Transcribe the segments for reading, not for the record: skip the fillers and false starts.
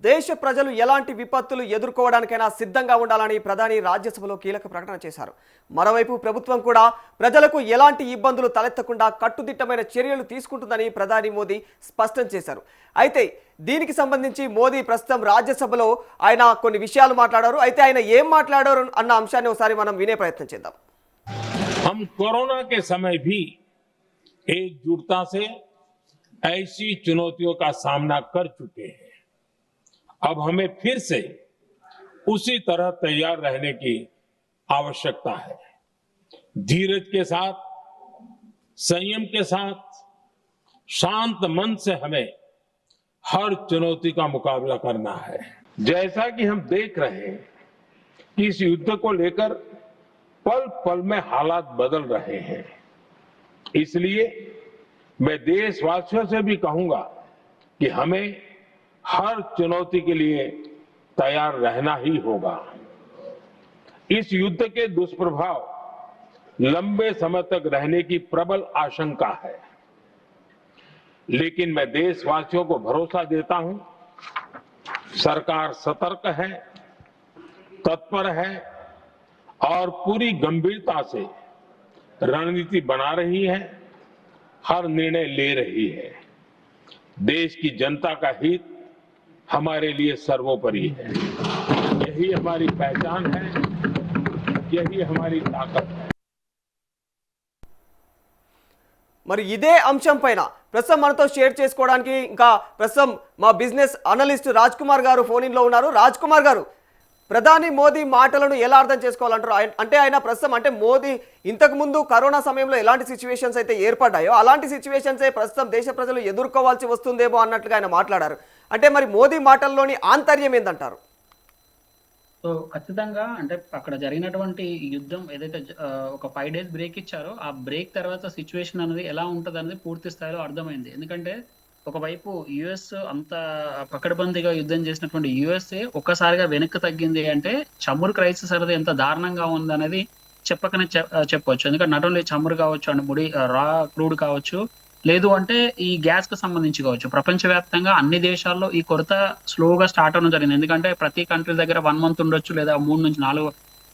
దేశ ప్రజలు ఎలాంటి విపత్తులు ఎదుర్కోవడానికైనా సిద్ధంగా ఉండాలని ప్రధాని రాజ్యసభలో కీలక ప్రకటన చేశారు. మరోవైపు ప్రభుత్వం కూడా ప్రజలకు ఎలాంటి ఇబ్బందులు తలెత్తకుండా కట్టుదిట్టమైన చర్యలు తీసుకుంటుందని ప్రధాని మోదీ స్పష్టం చేశారు. అయితే దీనికి సంబంధించి మోదీ ప్రస్తుతం రాజ్యసభలో ఆయన కొన్ని విషయాలు మాట్లాడారు. అయితే ఆయన ఏం మాట్లాడారు అన్న అంశాన్ని ఒకసారి మనం వినే ప్రయత్నం చేద్దాం. हम कोरोना के समय भी एकजुटता से ऐसी चुनौतियों का सामना कर चुके हैं। अब हमें फिर से उसी तरह तैयार रहने की आवश्यकता है। धीरज के साथ, संयम के साथ, शांत मन से हमें हर चुनौती का मुकाबला करना है। जैसा कि हम देख रहे हैं कि इस युद्ध को लेकर पल पल में हालात बदल रहे हैं, इसलिए मैं देशवासियों से भी कहूंगा कि हमें हर चुनौती के लिए तैयार रहना ही होगा। इस युद्ध के दुष्प्रभाव लंबे समय तक रहने की प्रबल आशंका है, लेकिन मैं देशवासियों को भरोसा देता हूं, सरकार सतर्क है, तत्पर है और पूरी गंभीरता से रणनीति बना रही है, हर निर्णय ले रही है। देश की जनता का हित हमारे लिए सर्वोपरि है। यही हमारी पहचान है, यही हमारी ताकत है। మరి ఇదే అంశం పైన ప్రస్తుతం మనతో షేర్ చేసుకోవడానికి ఇంకా ప్రస్తుతం మా బిజినెస్ అనలిస్ట్ రాజ్ కుమార్ గారు ఫోన్ ఇన్ లో ఉన్నారు. రాజ్ కుమార్ గారు, ప్రధాని మోదీ మాటలను ఎలా అర్థం చేసుకోవాలంటారు? అంటే ఆయన ప్రస్తుతం అంటే మోదీ ఇంతకు ముందు కరోనా సమయంలో ఎలాంటి సిచ్యువేషన్స్ అయితే ఏర్పడ్డాయో అలాంటి సిచ్యువేషన్సే ప్రస్తుతం దేశ ప్రజలు ఎదుర్కోవాల్సి వస్తుందేమో అన్నట్లుగా ఆయన మాట్లాడారు. అంటే మరి మోదీ మాటల్లోని ఆంతర్యం ఏందంటారు? సో ఖచ్చితంగా అంటే అక్కడ జరిగినటువంటి యుద్ధం ఏదైతే ఒక 5 days బ్రేక్ ఇచ్చారో ఆ బ్రేక్ తర్వాత సిచ్యువేషన్ అనేది ఎలా ఉంటుంది అనేది పూర్తి స్థాయిలో అర్థమైంది. ఎందుకంటే ఒకవైపు యుఎస్ అంత పకడ్బందీగా యుద్ధం చేసినటువంటి యుఎస్ఏ ఒక్కసారిగా వెనక్కి తగ్గింది అంటే చమురు క్రైసిస్ అనేది ఎంత దారుణంగా ఉంది అనేది చెప్పకనే చెప్పవచ్చు. ఎందుకంటే నాట్ ఓన్లీ చమురు కావచ్చు అండ్ ముడి రా క్రూడ్ కావచ్చు, లేదు అంటే ఈ గ్యాస్ కి సంబంధించి కావచ్చు, ప్రపంచవ్యాప్తంగా అన్ని దేశాల్లో ఈ కొరత స్లోగా స్టార్ట్ అవడం జరిగింది. ఎందుకంటే ప్రతి కంట్రీ దగ్గర 1 month ఉండొచ్చు, లేదా 3 నుంచి 4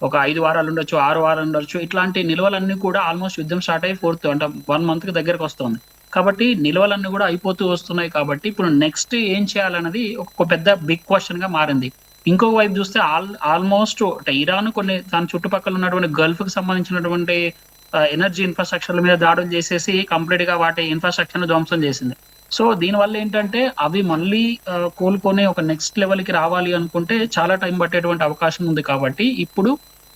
ఒక 5 వారాలు ఉండొచ్చు, 6 వారాలు ఉండొచ్చు. ఇట్లాంటి నిల్వలన్నీ కూడా ఆల్మోస్ట్ యుద్ధం స్టార్ట్ అయ్యి 4th అంటే 1 month కి దగ్గరకు వస్తుంది. కాబట్టి నిల్వలన్నీ కూడా అయిపోతూ వస్తున్నాయి. కాబట్టి ఇప్పుడు నెక్స్ట్ ఏం చేయాలన్నది ఒక పెద్ద బిగ్ క్వశ్చన్ గా మారింది. ఇంకొక వైపు చూస్తే ఆల్మోస్ట్ ఇరాన్ కొన్ని దాని చుట్టుపక్కల ఉన్నటువంటి గల్ఫ్ కి సంబంధించినటువంటి ఎనర్జీ ఇన్ఫ్రాస్ట్రక్చర్ల మీద దాడులు చేసేసి కంప్లీట్ గా వాటి ఇన్ఫ్రాస్ట్రక్చర్ ను ధ్వంసం చేసింది. సో దీనివల్ల ఏంటంటే అవి మళ్ళీ కోలుకొని ఒక నెక్స్ట్ లెవెల్ కి రావాలి అనుకుంటే చాలా టైం పట్టేటువంటి అవకాశం ఉంది. కాబట్టి ఇప్పుడు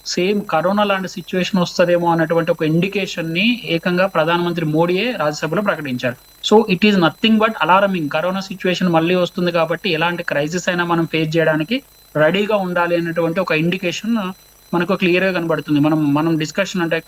సేమ్ కరోనా లాంటి సిచ్యువేషన్ వస్తుందేమో అన్నటువంటి ఒక ఇండికేషన్ ని ఏకంగా ప్రధానమంత్రి మోడీయే రాజ్యసభలో ప్రకటించారు. So it is nothing but alarming. Corona situation మళ్ళీ వస్తుంది కాబట్టి ఎలాంటి క్రైసిస్ అయినా మనం ఫేస్ చేయడానికి రెడీగా ఉండాలి అనేటువంటి ఒక ఇండికేషన్ మనకు క్లియర్ గా కనబడుతుంది. మనం డిస్కషన్ అంటే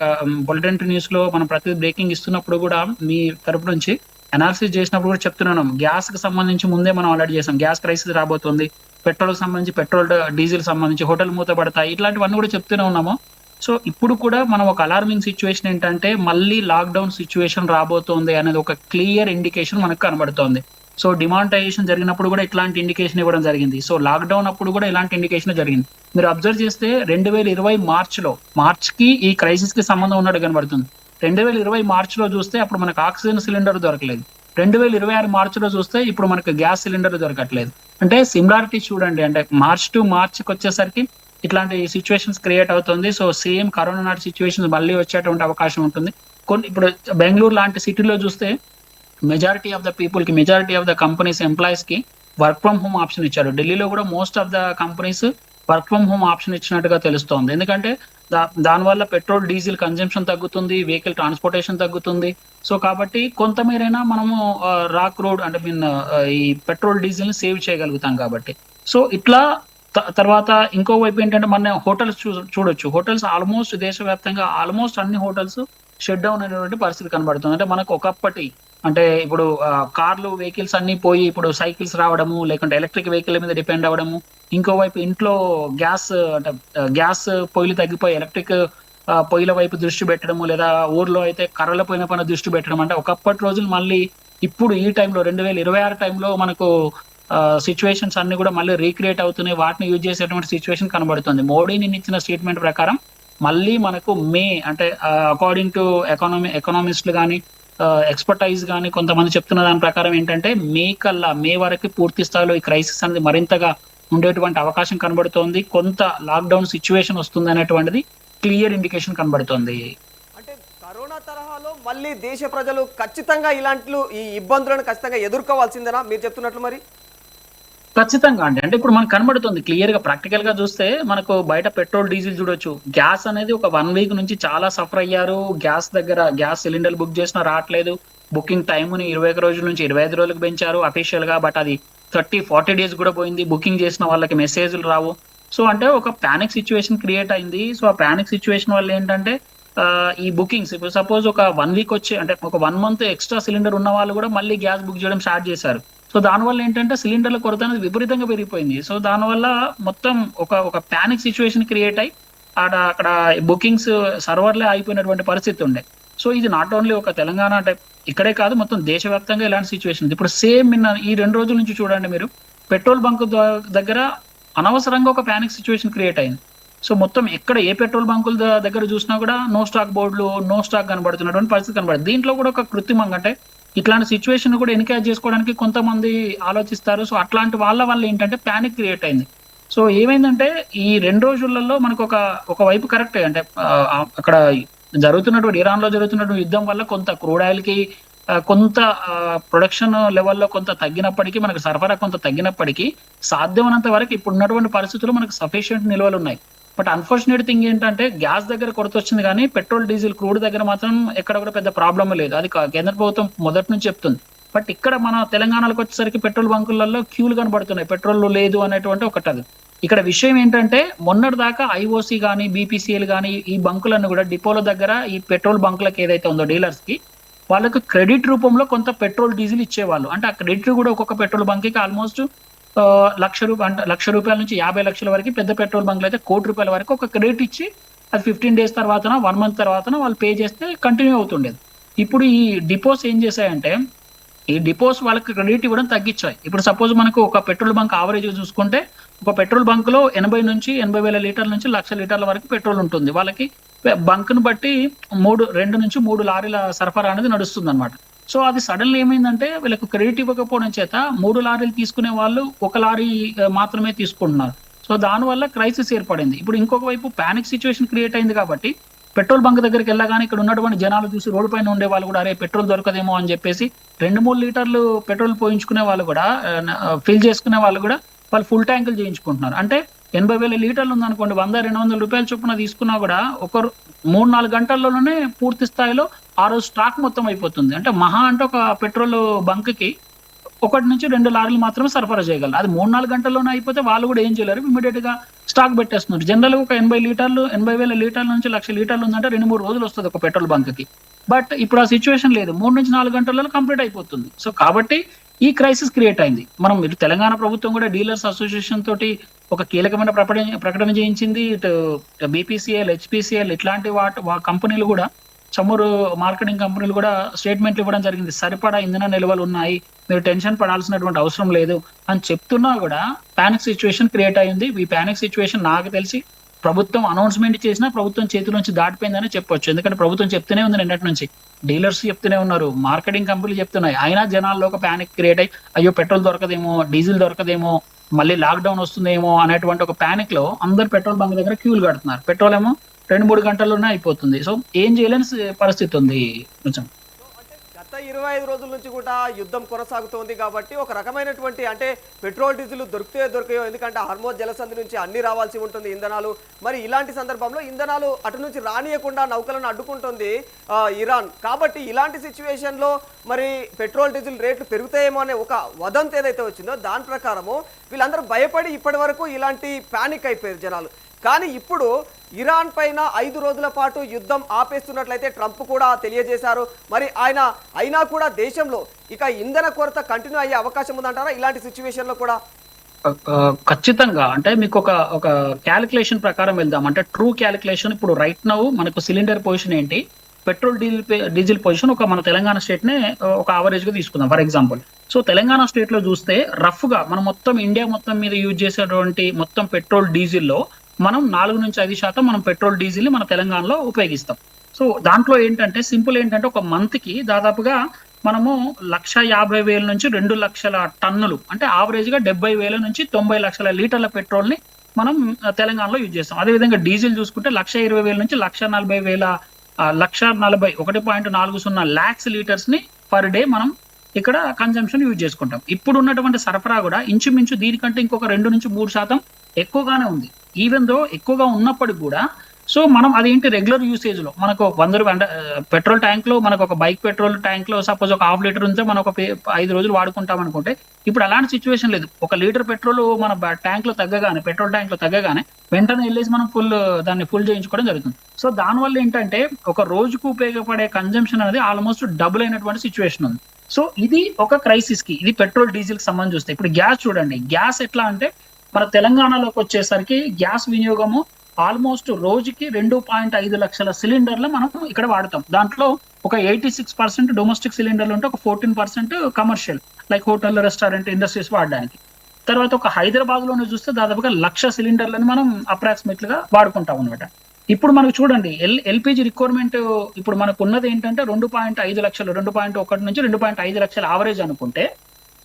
బులెటిన్ న్యూస్ లో మనం ప్రతి బ్రేకింగ్ ఇస్తున్నప్పుడు కూడా మీ తరపు నుంచి అనాలిసిస్ చేసినప్పుడు కూడా చెప్తున్నాం, గ్యాస్ కి సంబంధించి ముందే మనం ఆల్రెడీ చేసాం, గ్యాస్ క్రైసిస్ రాబోతుంది, పెట్రోల్ సంబంధించి పెట్రోల్ డీజిల్ సంబంధించి హోటల్ మూతపడతాయి, ఇట్లాంటివన్నీ కూడా చెప్తూనే ఉన్నాము. సో ఇప్పుడు కూడా మనం ఒక అలార్మింగ్ సిచ్యువేషన్ ఏంటంటే మళ్ళీ లాక్డౌన్ సిచ్యువేషన్ రాబోతోంది అనేది ఒక క్లియర్ ఇండికేషన్ మనకు కనబడుతోంది. సో డిమానిటైజేషన్ జరిగినప్పుడు కూడా ఇట్లాంటి ఇండికేషన్ ఇవ్వడం జరిగింది. సో లాక్డౌన్ అప్పుడు కూడా ఇలాంటి ఇండికేషన్ జరిగింది. మీరు అబ్జర్వ్ చేస్తే 2020 మార్చ్ కి ఈ క్రైసిస్ కి సంబంధం ఉన్నట్టు కనబడుతుంది. 2020 మార్చిలో చూస్తే అప్పుడు మనకు ఆక్సిజన్ సిలిండర్ దొరకలేదు. 2026 మార్చిలో చూస్తే ఇప్పుడు మనకు గ్యాస్ సిలిండర్ దొరకట్లేదు. అంటే సిమిలారిటీ చూడండి, అంటే మార్చ్ టు మార్చికి వచ్చేసరికి ఇట్లాంటి సిచ్యువేషన్స్ క్రియేట్ అవుతుంది. సో సేమ్ కరోనా నాటి సిచ్యువేషన్స్ మళ్ళీ వచ్చేటువంటి అవకాశం ఉంటుంది. ఇప్పుడు బెంగళూరు లాంటి సిటీలో చూస్తే మెజారిటీ ఆఫ్ ద పీపుల్ కి, majority of the companies employees కి వర్క్ ఫ్రమ్ హోమ్ ఆప్షన్ ఇచ్చారు. ఢిల్లీలో కూడా most of the companies work from home option ఇచ్చినట్టుగా తెలుస్తోంది. ఎందుకంటే దానివల్ల పెట్రోల్ డీజిల్ కన్జంప్షన్ తగ్గుతుంది, వెహికల్ ట్రాన్స్పోర్టేషన్ తగ్గుతుంది. సో కాబట్టి కొంతమేరైనా మనము రాక్ రోడ్ అంటే ఈ పెట్రోల్ డీజిల్ ని సేవ్ చేయగలుగుతాం కాబట్టి. సో ఇట్లా తర్వాత ఇంకో వైపు ఏంటంటే మన హోటల్స్ చూడొచ్చు. హోటల్స్ ఆల్మోస్ట్ దేశవ్యాప్తంగా ఆల్మోస్ట్ అన్ని హోటల్స్ షట్ డౌన్ అనేటువంటి పరిస్థితి కనబడుతుంది. అంటే మనకు ఒకప్పటి అంటే ఇప్పుడు కార్లు వెహికల్స్ అన్ని పోయి ఇప్పుడు సైకిల్స్ రావడము, లేకుంటే ఎలక్ట్రిక్ వెహికల్ మీద డిపెండ్ అవ్వడము, ఇంకోవైపు ఇంట్లో గ్యాస్ పొయ్యిలు తగ్గిపోయి ఎలక్ట్రిక్ పొయ్యిల వైపు దృష్టి పెట్టడము, లేదా ఊర్లో అయితే కర్రల పొయ్యిల పైన దృష్టి పెట్టడం. అంటే ఒకప్పటి రోజులు మళ్ళీ ఇప్పుడు ఈ టైంలో 2026 టైంలో మనకు సిచ్యువేషన్స్ అన్ని కూడా మళ్ళీ రీక్రియేట్ అవుతున్నాయి, వాటిని యూజ్ చేసేటువంటి సిచ్యువేషన్ కనబడుతుంది. మోడీ నిన్న ఇచ్చిన స్టేట్మెంట్ ప్రకారం మళ్ళీ మనకు మే అంటే అకార్డింగ్ టు ఎకనామిస్టులు కానీ ఎక్స్పర్టైజ్ కానీ కొంతమంది చెప్తున్న దాని ప్రకారం ఏంటంటే మే వరకు పూర్తి స్థాయిలో ఈ క్రైసిస్ అనేది మరింతగా ఉండేటువంటి అవకాశం కనబడుతోంది. కొంత లాక్డౌన్ సిచ్యువేషన్ వస్తుంది అనేటువంటిది క్లియర్ ఇండికేషన్ కనబడుతోంది. అంటే కరోనా తరహాలో మళ్ళీ దేశ ప్రజలు ఖచ్చితంగా ఇలాంటి ఈ ఇబ్బందులను ఖచ్చితంగా ఎదుర్కోవాల్సిందేనా మీరు చెప్తున్నట్లు? మరి ఖచ్చితంగా అండి. అంటే ఇప్పుడు మనకు కనబడుతుంది క్లియర్ గా, ప్రాక్టికల్ గా చూస్తే మనకు బయట పెట్రోల్ డీజిల్ చూడొచ్చు. గ్యాస్ అనేది ఒక 1 వీక్ నుంచి చాలా సఫర్ అయ్యారు. గ్యాస్ సిలిండర్ బుక్ చేసినా రావట్లేదు. బుకింగ్ టైముని 21 రోజుల నుంచి 25 రోజులకు పెంచారు అఫీషియల్ గా. బట్ అది 30-40 డేస్ కూడా పోయింది. బుకింగ్ చేసిన వాళ్ళకి మెసేజ్లు రావు. సో అంటే ఒక పానిక్ సిచ్యువేషన్ క్రియేట్ అయింది. సో ఆ పానిక్ సిచ్యువేషన్ వల్ల ఏంటంటే ఈ బుకింగ్స్ ఇప్పుడు సపోజ్ ఒక 1 వీక్ వచ్చి అంటే ఒక 1 మంత్ ఎక్స్ట్రా సిలిండర్ ఉన్న వాళ్ళు కూడా మళ్ళీ గ్యాస్ బుక్ చేయడం స్టార్ట్ చేశారు. సో దానివల్ల ఏంటంటే సిలిండర్ల కొరత అనేది విపరీతంగా పెరిగిపోయింది. సో దానివల్ల మొత్తం ఒక పానిక్ సిచ్యువేషన్ క్రియేట్ అయ్యి అక్కడ బుకింగ్స్ సర్వర్లే అయిపోయినటువంటి పరిస్థితి ఉండే. సో ఇది నాట్ ఓన్లీ ఒక తెలంగాణ అంటే ఇక్కడే కాదు, మొత్తం దేశవ్యాప్తంగా ఇలాంటి సిచ్యువేషన్. ఇప్పుడు సేమ్ నిన్న ఈ 2 రోజుల నుంచి చూడండి మీరు, పెట్రోల్ బంక్ దగ్గర అనవసరంగా ఒక పానిక్ సిచ్యువేషన్ క్రియేట్ అయింది. సో మొత్తం ఎక్కడ ఏ పెట్రోల్ బంకుల దగ్గర చూసినా కూడా నో స్టాక్ బోర్డులు, నో స్టాక్ కనబడుతున్నటువంటి పరిస్థితి కనబడుతుంది. దీంట్లో కూడా ఒక కృత్రిమంగా అంటే ఇట్లాంటి సిచ్యువేషన్ కూడా ఎన్కరేజ్ చేసుకోవడానికి కొంతమంది ఆలోచిస్తారు. సో అట్లాంటి వాళ్ళ వల్ల ఏంటంటే ప్యానిక్ క్రియేట్ అయింది. సో ఏమైందంటే ఈ 2 రోజులలో మనకు ఒక వైపు కరెక్ట్ అంటే అక్కడ జరుగుతున్నటువంటి ఇరాన్ లో జరుగుతున్నటువంటి యుద్ధం వల్ల కొంత క్రూడ్ ఆయిల్ కి కొంత ప్రొడక్షన్ లెవెల్లో కొంత తగ్గినప్పటికీ, మనకు సరఫరా కొంత తగ్గినప్పటికీ సాధ్యమైనంత వరకు ఇప్పుడు ఉన్నటువంటి పరిస్థితుల్లో మనకు సఫిషియెంట్ నిల్వలు ఉన్నాయి. బట్ అన్ఫార్చునేట్ థింగ్ ఏంటంటే గ్యాస్ దగ్గర కొరత వచ్చింది కానీ పెట్రోల్ డీజిల్ క్రూడ్ దగ్గర మాత్రం ఎక్కడ కూడా పెద్ద ప్రాబ్లం లేదు. అది కేంద్ర ప్రభుత్వం మొదటి నుంచి చెప్తుంది. బట్ ఇక్కడ మన తెలంగాణలోకి వచ్చేసరికి పెట్రోల్ బంకులలో క్యూలు కనబడుతున్నాయి, పెట్రోల్ లేదు అనేటువంటి ఒకటి. అది ఇక్కడ విషయం ఏంటంటే మొన్నటి దాకా ఐఓసి కానీ బీపీసీఎల్ కానీ ఈ బంకులన్నీ కూడా డిపోల దగ్గర ఈ పెట్రోల్ బంకులకు ఏదైతే ఉందో డీలర్స్ కి వాళ్ళకి క్రెడిట్ రూపంలో కొంత పెట్రోల్ డీజిల్ ఇచ్చేవాళ్ళు. అంటే ఆ క్రెడిట్ కూడా ఒక్కొక్క పెట్రోల్ బంక్ కి ఆల్మోస్ట్ ₹1,00,000 నుంచి 50 లక్షల వరకు, పెద్ద పెట్రోల్ బంక్లు అయితే ₹1,00,00,000 వరకు ఒక క్రెడిట్ ఇచ్చి అది 15 డేస్ తర్వాత 1 మంత్ తర్వాత వాళ్ళు పే చేస్తే కంటిన్యూ అవుతుండేది. ఇప్పుడు ఈ డిపోస్ ఏం చేశాయంటే ఈ డిపోస్ వాళ్ళకి క్రెడిట్ ఇవ్వడం తగ్గించాయి. ఇప్పుడు సపోజ్ మనకు ఒక పెట్రోల్ బంక్ ఆవరేజ్ చూసుకుంటే ఒక పెట్రోల్ బంక్ లో 80 నుంచి 80,000 లీటర్ల నుంచి 1,00,000 లీటర్ల వరకు పెట్రోల్ ఉంటుంది. వాళ్ళకి బంక్ ను బట్టి 2 నుంచి 3 లారీల సరఫరా అనేది నడుస్తుంది అనమాట. సో అది సడన్లీ ఏమైందంటే వీళ్ళకు క్రెడిట్ ఇవ్వకపోవడం చేత 3 లారీలు తీసుకునే వాళ్ళు 1 లారీ మాత్రమే తీసుకుంటున్నారు. సో దానివల్ల క్రైసిస్ ఏర్పడింది. ఇప్పుడు ఇంకొక వైపు పానిక్ సిచ్యువేషన్ క్రియేట్ అయింది కాబట్టి పెట్రోల్ బంక్ దగ్గరికి వెళ్ళగానే ఇక్కడ ఉన్నటువంటి జనాలు చూసి రోడ్డు పైన ఉండే వాళ్ళు కూడా అరే పెట్రోల్ దొరకదేమో అని చెప్పేసి 2-3 లీటర్లు పెట్రోల్ పోయించుకునే వాళ్ళు కూడా ఫిల్ చేసుకునే వాళ్ళు కూడా వాళ్ళు ఫుల్ ట్యాంకులు చేయించుకుంటున్నారు. అంటే 80,000 లీటర్లు ఉందనుకోండి, ₹100-200 చొప్పున తీసుకున్నా కూడా ఒక 3-4 గంటల్లోనే పూర్తి స్థాయిలో ఆ రోజు స్టాక్ మొత్తం అయిపోతుంది. అంటే మహా అంటే ఒక పెట్రోల్ బంక్ కి 1 నుంచి 2 లారీలు మాత్రమే సరఫరా చేయగలరు. అది 3-4 గంటల్లోనే అయిపోతే వాళ్ళు కూడా ఏం చేయలేరు, ఇమీడియట్ గా స్టాక్ పెట్టేస్తున్నారు. జనరల్ గా ఒక 80,000 లీటర్ల నుంచి 1,00,000 లీటర్లు ఉందంటే 2-3 రోజులు వస్తుంది ఒక పెట్రోల్ బంక్ కి. బట్ ఇప్పుడు ఆ సిచ్యువేషన్ లేదు, 3 నుంచి 4 గంటల్లో కంప్లీట్ అయిపోతుంది. సో కాబట్టి ఈ క్రైసిస్ క్రియేట్ అయింది. మనం ఇటు తెలంగాణ ప్రభుత్వం కూడా డీలర్స్ అసోసియేషన్ తోటి ఒక కీలకమైన ప్రకటన చేయించింది. ఇటు బీపీసీఎల్, హెచ్పీసీఎల్ ఇట్లాంటి కంపెనీలు కూడా, చమురు మార్కెటింగ్ కంపెనీలు కూడా స్టేట్మెంట్లు ఇవ్వడం జరిగింది. సరిపడా ఇంధన నిల్వలు ఉన్నాయి, మీరు టెన్షన్ పడాల్సినటువంటి అవసరం లేదు అని చెప్తున్నా కూడా పానిక్ సిచ్యువేషన్ క్రియేట్ అయింది. ఈ పానిక్ సిచ్యువేషన్ నాకు తెలిసి ప్రభుత్వం అనౌన్స్మెంట్ చేసినా ప్రభుత్వం చేతుల నుంచి దాటిపోయిందని చెప్పొచ్చు. ఎందుకంటే ప్రభుత్వం చెప్తూనే ఉంది నిన్నటి నుంచి, డీలర్స్ చెప్తూనే ఉన్నారు, మార్కెటింగ్ కంపెనీలు చెప్తున్నాయి. అయినా జనాల్లో ఒక పానిక్ క్రియేట్ అయ్యి అయ్యో పెట్రోల్ దొరకదేమో, డీజిల్ దొరకదేమో, మళ్ళీ లాక్డౌన్ వస్తుందేమో అనేటువంటి ఒక పానిక్ లో అందరు పెట్రోల్ బంక్ దగ్గర క్యూలు కడుతున్నారు. పెట్రోల్ ఏమో 2-3 గంటల్లోనే అయిపోతుంది. సో ఏం చేయలేని పరిస్థితి ఉంది. కొంచెం అంటే గత 25 రోజుల నుంచి కూడా యుద్ధం కొనసాగుతోంది కాబట్టి ఒక రకమైనటువంటి అంటే పెట్రోల్ డీజిల్ దొరకయో, ఎందుకంటే హర్మోజ్ జలసంధి నుంచి అన్ని రావాల్సి ఉంటుంది ఇంధనాలు. మరి ఇలాంటి సందర్భంలో ఇంధనాలు అటు నుంచి రానియకుండా నౌకలను అడ్డుకుంటుంది ఇరాన్. కాబట్టి ఇలాంటి సిచ్యువేషన్ లో మరి పెట్రోల్ డీజిల్ రేట్లు పెరుగుతాయేమో అనే ఒక వదంతి ఏదైతే వచ్చిందో దాని ప్రకారము వీళ్ళందరూ భయపడి ఇప్పటి వరకు ఇలాంటి పానిక్ అయిపోయారు జనాలు. కానీ ఇప్పుడు ఇరాన్ పైన 5 రోజుల పాటు యుద్ధం ఆపేస్తున్నట్లయితే ట్రంప్ కూడా తెలియజేశారు. మరి ఆయన అయినా కూడా దేశంలో ఇక ఇంధన కొరత కంటిన్యూ అయ్యే అవకాశం ఉందంటారా ఇలాంటి సిచ్యువేషన్ లో కూడా? ఖచ్చితంగా. అంటే మీకు ఒక క్యాలిక్యులేషన్ ప్రకారం వెళ్దాం. అంటే ట్రూ క్యాలిక్యులేషన్ ఇప్పుడు రైట్ నౌ మనకు సిలిండర్ పొజిషన్ ఏంటి, పెట్రోల్ డీజిల్ పొజిషన్ ఒక మన తెలంగాణ స్టేట్ నే ఒక యావరేజ్ గా తీసుకుందాం for example. So Telangana state లో చూస్తే రఫ్ గా మనం మొత్తం ఇండియా మొత్తం మీద యూజ్ చేసేటువంటి మొత్తం పెట్రోల్ డీజిల్ లో మనం 4-5% మనం పెట్రోల్ డీజిల్ ని మన తెలంగాణలో ఉపయోగిస్తాం. సో దాంట్లో ఏంటంటే సింపుల్ ఏంటంటే ఒక మంత్ కి దాదాపుగా మనము 1,50,000 నుంచి 2 లక్షల టన్నులు అంటే యావరేజ్ గా 70,000 నుంచి 90 లక్షల లీటర్ల పెట్రోల్ ని మనం తెలంగాణలో యూజ్ చేస్తాం. అదేవిధంగా డీజిల్ చూసుకుంటే 1,20,000 నుంచి 1,40,000 1,40 లాక్స్ లీటర్స్ ని పర్ డే మనం ఇక్కడ కన్జంప్షన్ యూజ్ చేసుకుంటాం. ఇప్పుడు ఉన్నటువంటి సరఫరా కూడా ఇంచుమించు దీనికంటే ఇంకొక 2-3% ఎక్కువగానే ఉంది. ఈవెన్ దో ఎక్కువగా ఉన్నప్పటికి కూడా సో మనం అదేంటి రెగ్యులర్ యూసేజ్ లో మనకు 100 పెట్రోల్ ట్యాంక్ లో మనకు ఒక బైక్ పెట్రోల్ ట్యాంక్ లో సపోజ్ ఒక 1/2 లీటర్ ఉంటే మనం ఒక 5 రోజులు వాడుకుంటాం అనుకుంటే ఇప్పుడు అలాంటి సిచ్యువేషన్ లేదు. 1 లీటర్ పెట్రోల్ మన ట్యాంక్ లో తగ్గగానే పెట్రోల్ ట్యాంక్ లో తగ్గగానే వెంటనే వెళ్ళేసి మనం దాన్ని ఫుల్ చేయించుకోవడం జరుగుతుంది. సో దానివల్ల ఏంటంటే ఒక రోజుకు ఉపయోగపడే కన్జంప్షన్ అనేది ఆల్మోస్ట్ డబుల్ అయినటువంటి సిచ్యువేషన్ ఉంది. సో ఇది ఒక క్రైసిస్ కి, ఇది పెట్రోల్ డీజిల్ కి సంబంధించి చూస్తే. ఇప్పుడు గ్యాస్ చూడండి, గ్యాస్ ఎట్లా అంటే మన తెలంగాణలోకి వచ్చేసరికి గ్యాస్ వినియోగము ఆల్మోస్ట్ రోజుకి 2.5 లక్షల సిలిండర్లు మనం ఇక్కడ వాడతాం. దాంట్లో ఒక 86% డొమెస్టిక్ సిలిండర్లు ఉంటే ఒక 14% commercial like hotel, restaurant, industries వాడడానికి. తర్వాత ఒక హైదరాబాద్ లోనే చూస్తే దాదాపుగా 1,00,000 సిలిండర్లను మనం అప్రాక్సిమేట్ గా వాడుకుంటాం అనమాట. ఇప్పుడు మనకు చూడండి ఎల్పిజి రిక్వైర్మెంట్ ఇప్పుడు మనకు ఉన్నది ఏంటంటే 2.5 లక్షలు, 2.1 నుంచి 2.5 లక్షల యావరేజ్ అనుకుంటే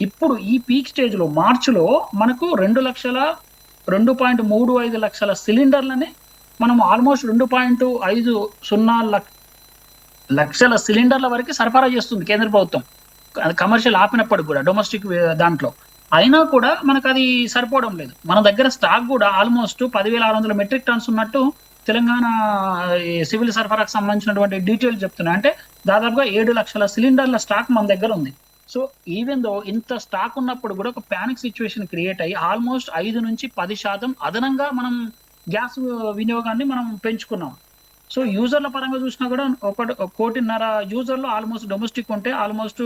ఇప్పుడు ఈ పీక్ స్టేజ్ లో మార్చిలో మనకు 2.35 లక్షల సిలిండర్లని మనం ఆల్మోస్ట్ 2.50 లక్షల సిలిండర్ల వరకు సరఫరా చేస్తుంది కేంద్ర ప్రభుత్వం కమర్షియల్ ఆపినప్పటికి కూడా డొమెస్టిక్ దాంట్లో. అయినా కూడా మనకు అది సరిపోవడం లేదు. మన దగ్గర స్టాక్ కూడా ఆల్మోస్ట్ 10,600 మెట్రిక్ టన్స్ ఉన్నట్టు తెలంగాణ సివిల్ సరఫరాకు సంబంధించినటువంటి డీటెయిల్స్ చెప్తున్నాయి. అంటే దాదాపుగా 7 లక్షల సిలిండర్ల స్టాక్ మన దగ్గర ఉంది. సో ఈవెన్ దో ఇంత స్టాక్ ఉన్నప్పుడు కూడా ఒక ప్యానిక్ సిచ్యువేషన్ క్రియేట్ అయ్యి ఆల్మోస్ట్ 5-10% అదనంగా మనం గ్యాస్ వినియోగాన్ని మనం పెంచుకున్నాం. సో యూజర్ల పరంగా చూసినా కూడా 1.5 యూజర్లు ఆల్మోస్ట్ డొమెస్టిక్ ఉంటే ఆల్మోస్ట్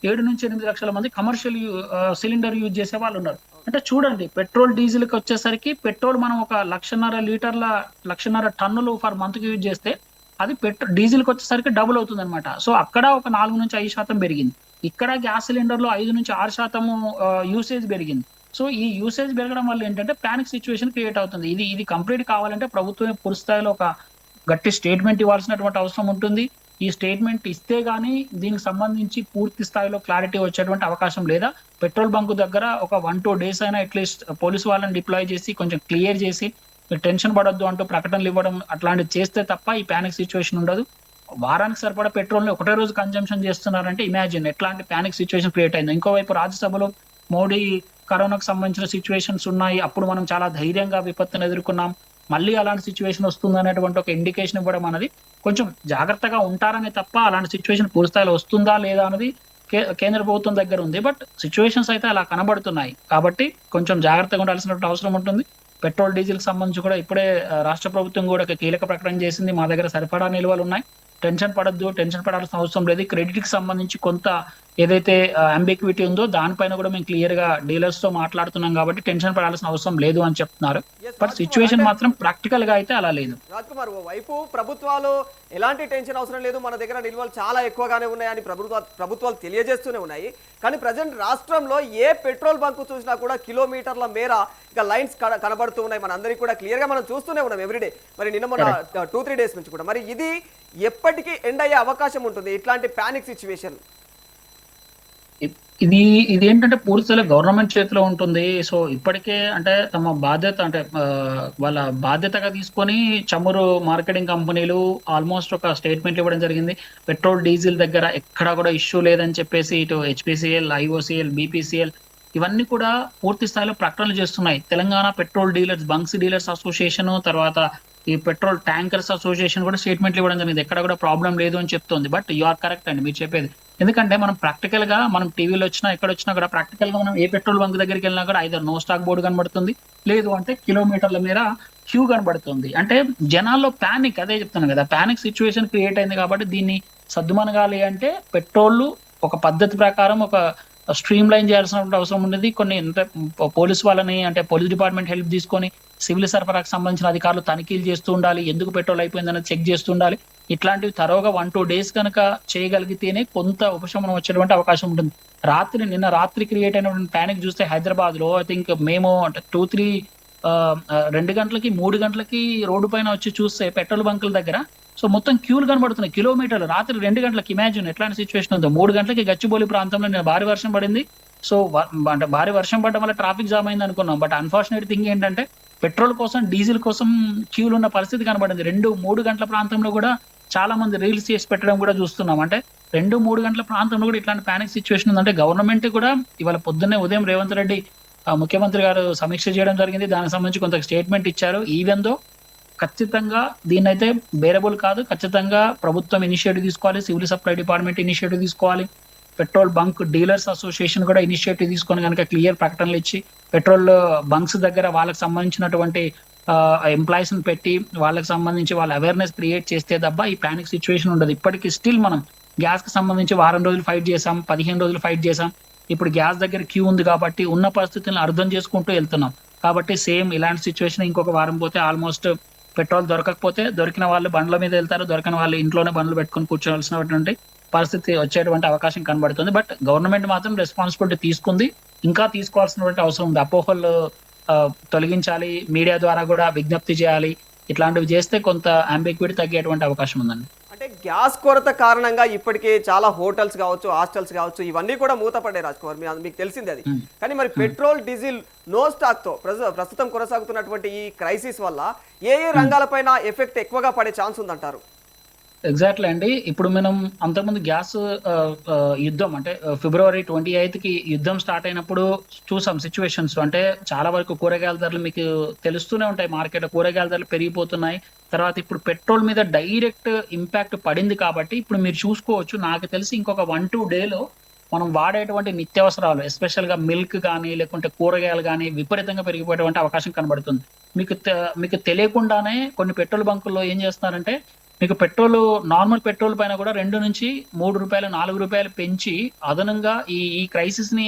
7-8 లక్షల మంది కమర్షియల్ సిలిండర్ యూజ్ చేసే వాళ్ళు ఉన్నారు. అంటే చూడండి పెట్రోల్ డీజిల్ కి వచ్చేసరికి పెట్రోల్ మనం ఒక 1,50,000 టన్నులు ఫర్ మంత్ కి యూజ్ చేస్తే అది డీజిల్ కి వచ్చేసరికి డబుల్ అవుతుంది అనమాట. సో అక్కడ ఒక 4-5% పెరిగింది. ఇక్కడ గ్యాస్ సిలిండర్ లో 5-6% యూసేజ్ పెరిగింది. సో ఈ యూసేజ్ పెరగడం వల్ల ఏంటంటే పానిక్ సిచ్యువేషన్ క్రియేట్ అవుతుంది. ఇది కంప్లీట్ కావాలంటే ప్రభుత్వం పూర్తి స్థాయిలో ఒక గట్టి స్టేట్మెంట్ ఇవ్వాల్సినటువంటి అవసరం ఉంటుంది. ఈ స్టేట్మెంట్ ఇస్తే గానీ దీనికి సంబంధించి పూర్తి స్థాయిలో క్లారిటీ వచ్చేటువంటి అవకాశం లేదా పెట్రోల్ బంక్ దగ్గర ఒక 1-2 days అయినా అట్లీస్ట్ పోలీసు వాళ్ళని డిప్లాయ్ చేసి కొంచెం క్లియర్ చేసి టెన్షన్ పడొద్దు అంటూ ప్రకటనలు ఇవ్వడం అట్లాంటివి చేస్తే తప్ప ఈ పానిక్ సిచ్యువేషన్ ఉండదు. వారానికి సరిపడా పెట్రోల్ ని ఒకటే రోజు కన్జంప్షన్ చేస్తున్నారంటే ఇమాజిన్ ఎట్లాంటి పానిక్ సిచ్యువేషన్ క్రియేట్ అయింది. ఇంకోవైపు రాజ్యసభలో మోడీ కరోనాకు సంబంధించిన సిచ్యువేషన్స్ ఉన్నాయి. అప్పుడు మనం చాలా ధైర్యంగా విపత్తును ఎదుర్కొన్నాం. మళ్ళీ అలాంటి సిచ్యువేషన్ వస్తుంది అనేటువంటి ఒక ఇండికేషన్ ఇవ్వడం అనేది కొంచెం జాగ్రత్తగా ఉంటారని తప్ప అలాంటి సిచ్యువేషన్ పూర్తి స్థాయిలో వస్తుందా లేదా అనేది కేంద్ర ప్రభుత్వం దగ్గర ఉంది. బట్ సిచ్యువేషన్స్ అయితే అలా కనబడుతున్నాయి కాబట్టి కొంచెం జాగ్రత్తగా ఉండాల్సినటువంటి అవసరం ఉంటుంది. పెట్రోల్ డీజిల్ కి సంబంధించి కూడా ఇప్పుడే రాష్ట్ర ప్రభుత్వం కూడా ఒక కీలక ప్రకటన చేసింది. మా దగ్గర సరిపడా నిల్వలు ఉన్నాయి, టెన్షన్ పడాల్సిన అవసరం లేదు. క్రెడిట్ కి సంబంధించి కొంత ఏదైతే అంబిక్విటీ ఉందో దానిపైన కూడా మేము క్లియర్ గా డీలర్స్ తో మాట్లాడుతున్నాం కాబట్టి టెన్షన్ పడాల్సిన అవసరం లేదు అని చెప్తున్నారు. బట్ సిచ్యువేషన్ మాత్రం ప్రాక్టికల్ గా అయితే అలా లేదు. రాజ్ కుమార్, ఓ వైపు ప్రభుత్వాలు ఎలాంటి టెన్షన్ అవసరం లేదు, మన దగ్గర నిల్వలు చాలా ఎక్కువగానే ఉన్నాయని ప్రభుత్వాలు తెలియజేస్తూనే ఉన్నాయి. కానీ ప్రజెంట్ రాష్ట్రంలో ఏ పెట్రోల్ బంక్ చూసినా కూడా కిలోమీటర్ల మేర ఇక లైన్స్ కనబడుతూ ఉన్నాయి. మన అందరికీ కూడా క్లియర్ గా మనం చూస్తూనే ఉన్నాం ఎవ్రీడే. మరి నిన్న మొన్న 2-3 days నుంచి కూడా మరి ఇది ఎప్పటికీ ఎండ్ అయ్యే అవకాశం ఉంటుంది ఇట్లాంటి పానిక్ సిచ్యువేషన్? ఇది ఏంటంటే పూర్తిగా గవర్నమెంట్ చేతిలో ఉంటుంది. సో ఇప్పటికే అంటే తమ బాధ్యత అంటే వాళ్ళ బాధ్యతగా తీసుకొని చమురు మార్కెటింగ్ కంపెనీలు ఆల్మోస్ట్ ఒక స్టేట్మెంట్ ఇవ్వడం జరిగింది. పెట్రోల్ డీజిల్ దగ్గర ఎక్కడా కూడా ఇష్యూ లేదని చెప్పేసి ఇటు హెచ్పిసిఎల్, ఐఓసిఎల్, బీపీసీఎల్ ఇవన్నీ కూడా పూర్తి స్థాయిలో ప్రకటనలు చేస్తున్నాయి. Telangana petrol dealers, bunks dealers association, తర్వాత ఈ పెట్రోల్ ట్యాంకర్స్ అసోసియేషన్ కూడా స్టేట్మెంట్లు ఇవ్వడం జరిగింది. ఎక్కడ కూడా ప్రాబ్లం లేదు అని చెప్తోంది. బట్ యు ఆర్ కరెక్ట్ అండి మీరు చెప్పేది. ఎందుకంటే మనం ప్రాక్టికల్ గా మనం టీవీలో వచ్చినా ఎక్కడ వచ్చినా కూడా ప్రాక్టికల్ గా మనం ఏ పెట్రోల్ బంక్ దగ్గరికి వెళ్ళినా కూడా ఐదర్ నో స్టాక్ బోర్డు కనబడుతుంది, లేదు అంటే కిలోమీటర్ల మేర క్యూ కనబడుతుంది. అంటే జనాల్లో పానిక్, అదే చెప్తున్నాను కదా, పానిక్ సిచ్యువేషన్ క్రియేట్ అయింది. కాబట్టి దీన్ని సద్దుమనగాలి అంటే పెట్రోల్ ఒక పద్ధతి ప్రకారం ఒక స్ట్రీమ్ లైన్ చేయాల్సిన అవసరం ఉండేది. కొన్ని పోలీస్ వాళ్ళని అంటే పోలీస్ డిపార్ట్మెంట్ హెల్ప్ తీసుకొని సివిల్ సరఫరాకు సంబంధించిన అధికారులు తనిఖీలు చేస్తూ ఉండాలి. ఎందుకు పెట్రోల్ అయిపోయిందని చెక్ చేస్తూ ఉండాలి. ఇట్లాంటివి తరోగా 1-2 డేస్ కనుక చేయగలిగితేనే కొంత ఉపశమనం వచ్చేటువంటి అవకాశం ఉంటుంది. నిన్న రాత్రి క్రియేట్ అయినటువంటి పానిక్ చూస్తే హైదరాబాద్‌లో ఐ థింక్ మేము అంటే 2, 2 గంటలకి, 3 గంటలకి రోడ్డు పైన వచ్చి చూస్తే పెట్రోల్ బంకుల దగ్గర సో మొత్తం క్యూలు కనబడుతున్నాయి. కిలోమీటర్లు. రాత్రి 2 గంటలకి ఇమాజిన్ ఎట్లాంటి సిచ్యువేషన్ ఉందో. 3 గంటలకి గచ్చిబౌలి ప్రాంతంలో నిన్న భారీ వర్షం పడింది. సో అంటే భారీ వర్షం పడడం వల్ల ట్రాఫిక్ జామ్ అయింది అనుకున్నాం. బట్ అన్‌ఫార్చునేట్ థింగ్ ఏంటంటే పెట్రోల్ కోసం, డీజిల్ కోసం క్యూలు ఉన్న పరిస్థితి కనబడింది. 2, 3 గంటల ప్రాంతంలో కూడా చాలా మంది రీల్స్ చేసి పెట్టడం కూడా చూస్తున్నాం. అంటే 2, 3 గంటల ప్రాంతంలో కూడా ఇట్లాంటి పానిక్ సిచ్యువేషన్ ఉందంటే గవర్నమెంట్ కూడా ఇవాళ పొద్దున్నే ఉదయం రేవంత్ రెడ్డి ముఖ్యమంత్రి గారు సమీక్ష చేయడం జరిగింది. దానికి సంబంధించి కొంత స్టేట్మెంట్ ఇచ్చారు. ఈవెన్ దో ఖచ్చితంగా దీన్నైతే బేరబుల్ కాదు. ఖచ్చితంగా ప్రభుత్వం ఇనిషియేటివ్ తీసుకోవాలి. సివిల్ సప్లై డిపార్ట్మెంట్ ఇనిషియేటివ్ తీసుకోవాలి. పెట్రోల్ బంక్ డీలర్స్ అసోసియేషన్ కూడా ఇనిషియేటివ్ తీసుకొని కనుక క్లియర్ ప్రకటనలు ఇచ్చి పెట్రోల్ బంక్స్ దగ్గర వాళ్ళకి సంబంధించినటువంటి ఎంప్లాయీస్ ని పెట్టి వాళ్ళకి సంబంధించి వాళ్ళ అవేర్నెస్ క్రియేట్ చేస్తే తప్ప ఈ పానిక్ సిచ్యువేషన్ ఉండదు. ఇప్పటికీ స్టిల్ మనం గ్యాస్ కి సంబంధించి వారం రోజులు ఫైట్ చేసాం, 15 రోజులు ఫైట్ చేసాం. ఇప్పుడు గ్యాస్ దగ్గర క్యూ ఉంది కాబట్టి ఉన్న పరిస్థితులను అర్థం చేసుకుంటూ వెళ్తున్నాం. కాబట్టి సేమ్ ఇలాంటి సిచ్యువేషన్ ఇంకొక వారం పోతే ఆల్మోస్ట్ పెట్రోల్ దొరకకపోతే దొరికిన వాళ్ళు బండ్ల మీద వెళ్తారు, దొరికిన వాళ్ళు ఇంట్లోనే బండ్లు పెట్టుకొని కూర్చోవలసినటువంటి పరిస్థితి వచ్చేటువంటి అవకాశం కనబడుతుంది. బట్ గవర్నమెంట్ మాత్రం రెస్పాన్సిబిలిటీ తీసుకుంది, ఇంకా తీసుకోవాల్సినటువంటి అవసరం ఉంది. అపోహలు తొలగించాలి, మీడియా ద్వారా కూడా విజ్ఞప్తి చేయాలి. ఇట్లాంటివి చేస్తే కొంత అంబిగ్విటీ తగ్గేటువంటి అవకాశం ఉందండి. అంటే గ్యాస్ కొరత కారణంగా ఇప్పటికే చాలా హోటల్స్ కావచ్చు, హాస్టల్స్ కావచ్చు, ఇవన్నీ కూడా మూతపడ్డాయి రాజ్ కుమార్, మీకు తెలిసింది అది. కానీ మరి పెట్రోల్, డీజిల్ నో స్టాక్ తో ప్రస్తుతం కొనసాగుతున్నటువంటి ఈ క్రైసిస్ వల్ల ఏ రంగాలపైన ఎఫెక్ట్ ఎక్కువగా పడే ఛాన్స్ ఉందంటారు? ఎగ్జాక్ట్లీ అండి. ఇప్పుడు మనం అంతకుముందు గ్యాస్ యుద్ధం అంటే ఫిబ్రవరి 28 కి యుద్ధం స్టార్ట్ అయినప్పుడు చూసాం సిచ్యువేషన్స్. అంటే చాలా వరకు కూరగాయల ధరలు మీకు తెలుస్తూనే ఉంటాయి. మార్కెట్ కూరగాయల ధరలు పెరిగిపోతున్నాయి. తర్వాత ఇప్పుడు పెట్రోల్ మీద డైరెక్ట్ ఇంపాక్ట్ పడింది కాబట్టి ఇప్పుడు మీరు చూసుకోవచ్చు. నాకు తెలిసి ఇంకొక 1-2 డేలో మనం వాడేటువంటి నిత్యావసరాలు ఎస్పెషల్ గా మిల్క్ కానీ లేకుంటే కూరగాయలు కానీ విపరీతంగా పెరిగిపోయేటువంటి అవకాశం కనబడుతుంది. మీకు తెలియకుండానే కొన్ని పెట్రోల్ బంకుల్లో ఏం చేస్తున్నారంటే మీకు పెట్రోల్, నార్మల్ పెట్రోల్ పైన కూడా 2 నుంచి 3 రూపాయలు, 4 రూపాయలు పెంచి అదనంగా ఈ క్రైసిస్ ని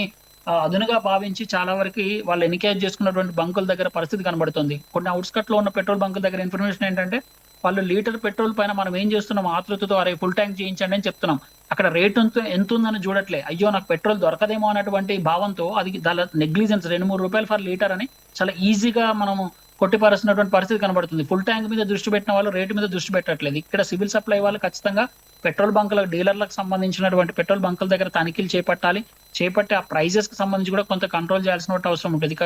అదనుగా భావించి చాలా వరకు వాళ్ళు ఎన్కేజ్ చేసుకున్నటువంటి బంకుల దగ్గర పరిస్థితి కనబడుతుంది. కొన్ని అవుట్స్కట్ లో ఉన్న పెట్రోల్ బంకుల దగ్గర ఇన్ఫర్మేషన్ ఏంటంటే వాళ్ళు లీటర్ పెట్రోల్ పైన మనం ఏం చేస్తున్నాం, ఆతృతతో అరే ఫుల్ ట్యాంక్ చేయించండి అని చెప్తున్నాం. అక్కడ రేట్ ఎంత ఉందని చూడట్లే, అయ్యో నాకు పెట్రోల్ దొరకదేమో అన్నటువంటి భావంతో అది దాని నెగ్లిజెన్స్ 2-3 రూపాయలు ఫర్ లీటర్ అని చాలా ఈజీగా మనము కొట్టిపారేసినటువంటి పరిస్థితి కనబడుతుంది. ఫుల్ ట్యాంక్ మీద దృష్టి పెట్టిన వాళ్ళు రేటు మీద దృష్టి పెట్టట్లేదు. ఇక్కడ సివిల్ సప్లై వాళ్ళు ఖచ్చితంగా పెట్రోల్ బంకుల డీలర్లకు సంబంధించినటువంటి పెట్రోల్ బంకుల దగ్గర తనిఖీలు చేపట్టి ఆ ప్రైజెస్ కి సంబంధించి కూడా కొంత కంట్రోల్ చేయాల్సిన అవసరం ఉంటుంది. ఇక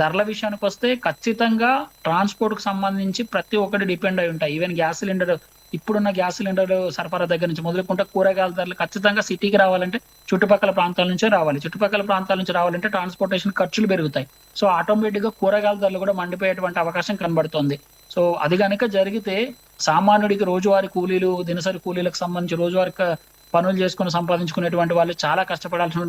ధరల విషయానికి వస్తే ఖచ్చితంగా ట్రాన్స్పోర్ట్ కు సంబంధించి ప్రతి ఒక్కటి డిపెండ్ అయి ఉంటాయి. ఈవెన్ గ్యాస్ సిలిండర్, ఇప్పుడున్న గ్యాస్ సిలిండర్ సరఫరా దగ్గర నుంచి మొదలుకుంటే కూరగాయల ధరలు ఖచ్చితంగా సిటీకి రావాలంటే చుట్టుపక్కల ప్రాంతాల నుంచే రావాలి. చుట్టుపక్కల ప్రాంతాల నుంచి రావాలంటే ట్రాన్స్పోర్టేషన్ ఖర్చులు పెరుగుతాయి. సో ఆటోమేటిక్ గా కూరగాయల ధరలు కూడా మండిపోయేటువంటి అవకాశం కనబడుతుంది. సో అది కనుక జరిగితే సామాన్యుడికి రోజువారీ కూలీలు, దినసరి కూలీలకు సంబంధించి రోజువారీ పనులు చేసుకుని సంపాదించుకునేటువంటి వాళ్ళు చాలా కష్టపడాల్సిన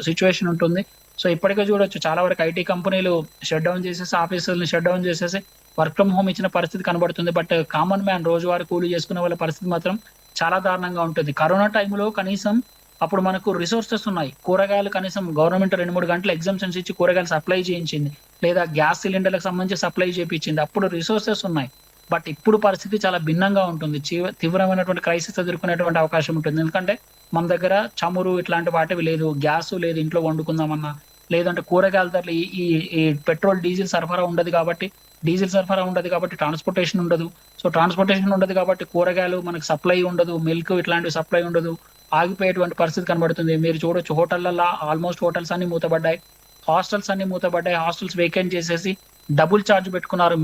సిచ్యువేషన్ ఉంటుంది. సో ఇప్పటికే చూడొచ్చు చాలా వరకు ఐటీ కంపెనీలు షట్ డౌన్ చేసేసి, ఆఫీసులను షట్ డౌన్ చేసేసి వర్క్ ఫ్రమ్ హోమ్ ఇచ్చిన పరిస్థితి కనబడుతుంది. బట్ కామన్ మ్యాన్ రోజువారీ కూలీ చేసుకునే వాళ్ళ పరిస్థితి మాత్రం చాలా దారుణంగా ఉంటుంది. కరోనా టైంలో కనీసం అప్పుడు మనకు రిసోర్సెస్ ఉన్నాయి. కూరగాయలు కనీసం గవర్నమెంట్ 2-3 గంటలు ఎగ్జామ్షన్స్ ఇచ్చి కూరగాయలు సప్లై చేయించింది, లేదా గ్యాస్ సిలిండర్లకు సంబంధించి సప్లై చేయించింది. అప్పుడు రిసోర్సెస్ ఉన్నాయి. బట్ ఇప్పుడు పరిస్థితి చాలా భిన్నంగా ఉంటుంది. తీవ్రమైనటువంటి క్రైసిస్ ఎదుర్కొనేటువంటి అవకాశం ఉంటుంది. ఎందుకంటే మన దగ్గర చమురు ఇట్లాంటి వాటివి లేదు, గ్యాస్ లేదు ఇంట్లో వండుకుందామన్నా, లేదంటే కూరగాయల ధరలు ఈ పెట్రోల్, డీజిల్ సరఫరా ఉండదు కాబట్టి ట్రాన్స్పోర్టేషన్ ఉండదు. సో ట్రాన్స్పోర్టేషన్ ఉండదు కాబట్టి కూరగాయలు మనకు సప్లై ఉండదు, మిల్క్ ఇట్లాంటివి సప్లై ఉండదు, ఆగిపోయేటువంటి పరిస్థితి కనబడుతుంది. మీరు చూడొచ్చు హోటళ్లలో ఆల్మోస్ట్ హోటల్స్ అన్ని మూతపడ్డాయి, హాస్టల్స్ వేకెంట్ చేసేసి డబుల్ ఛార్జ్ పెట్టుకున్నారు.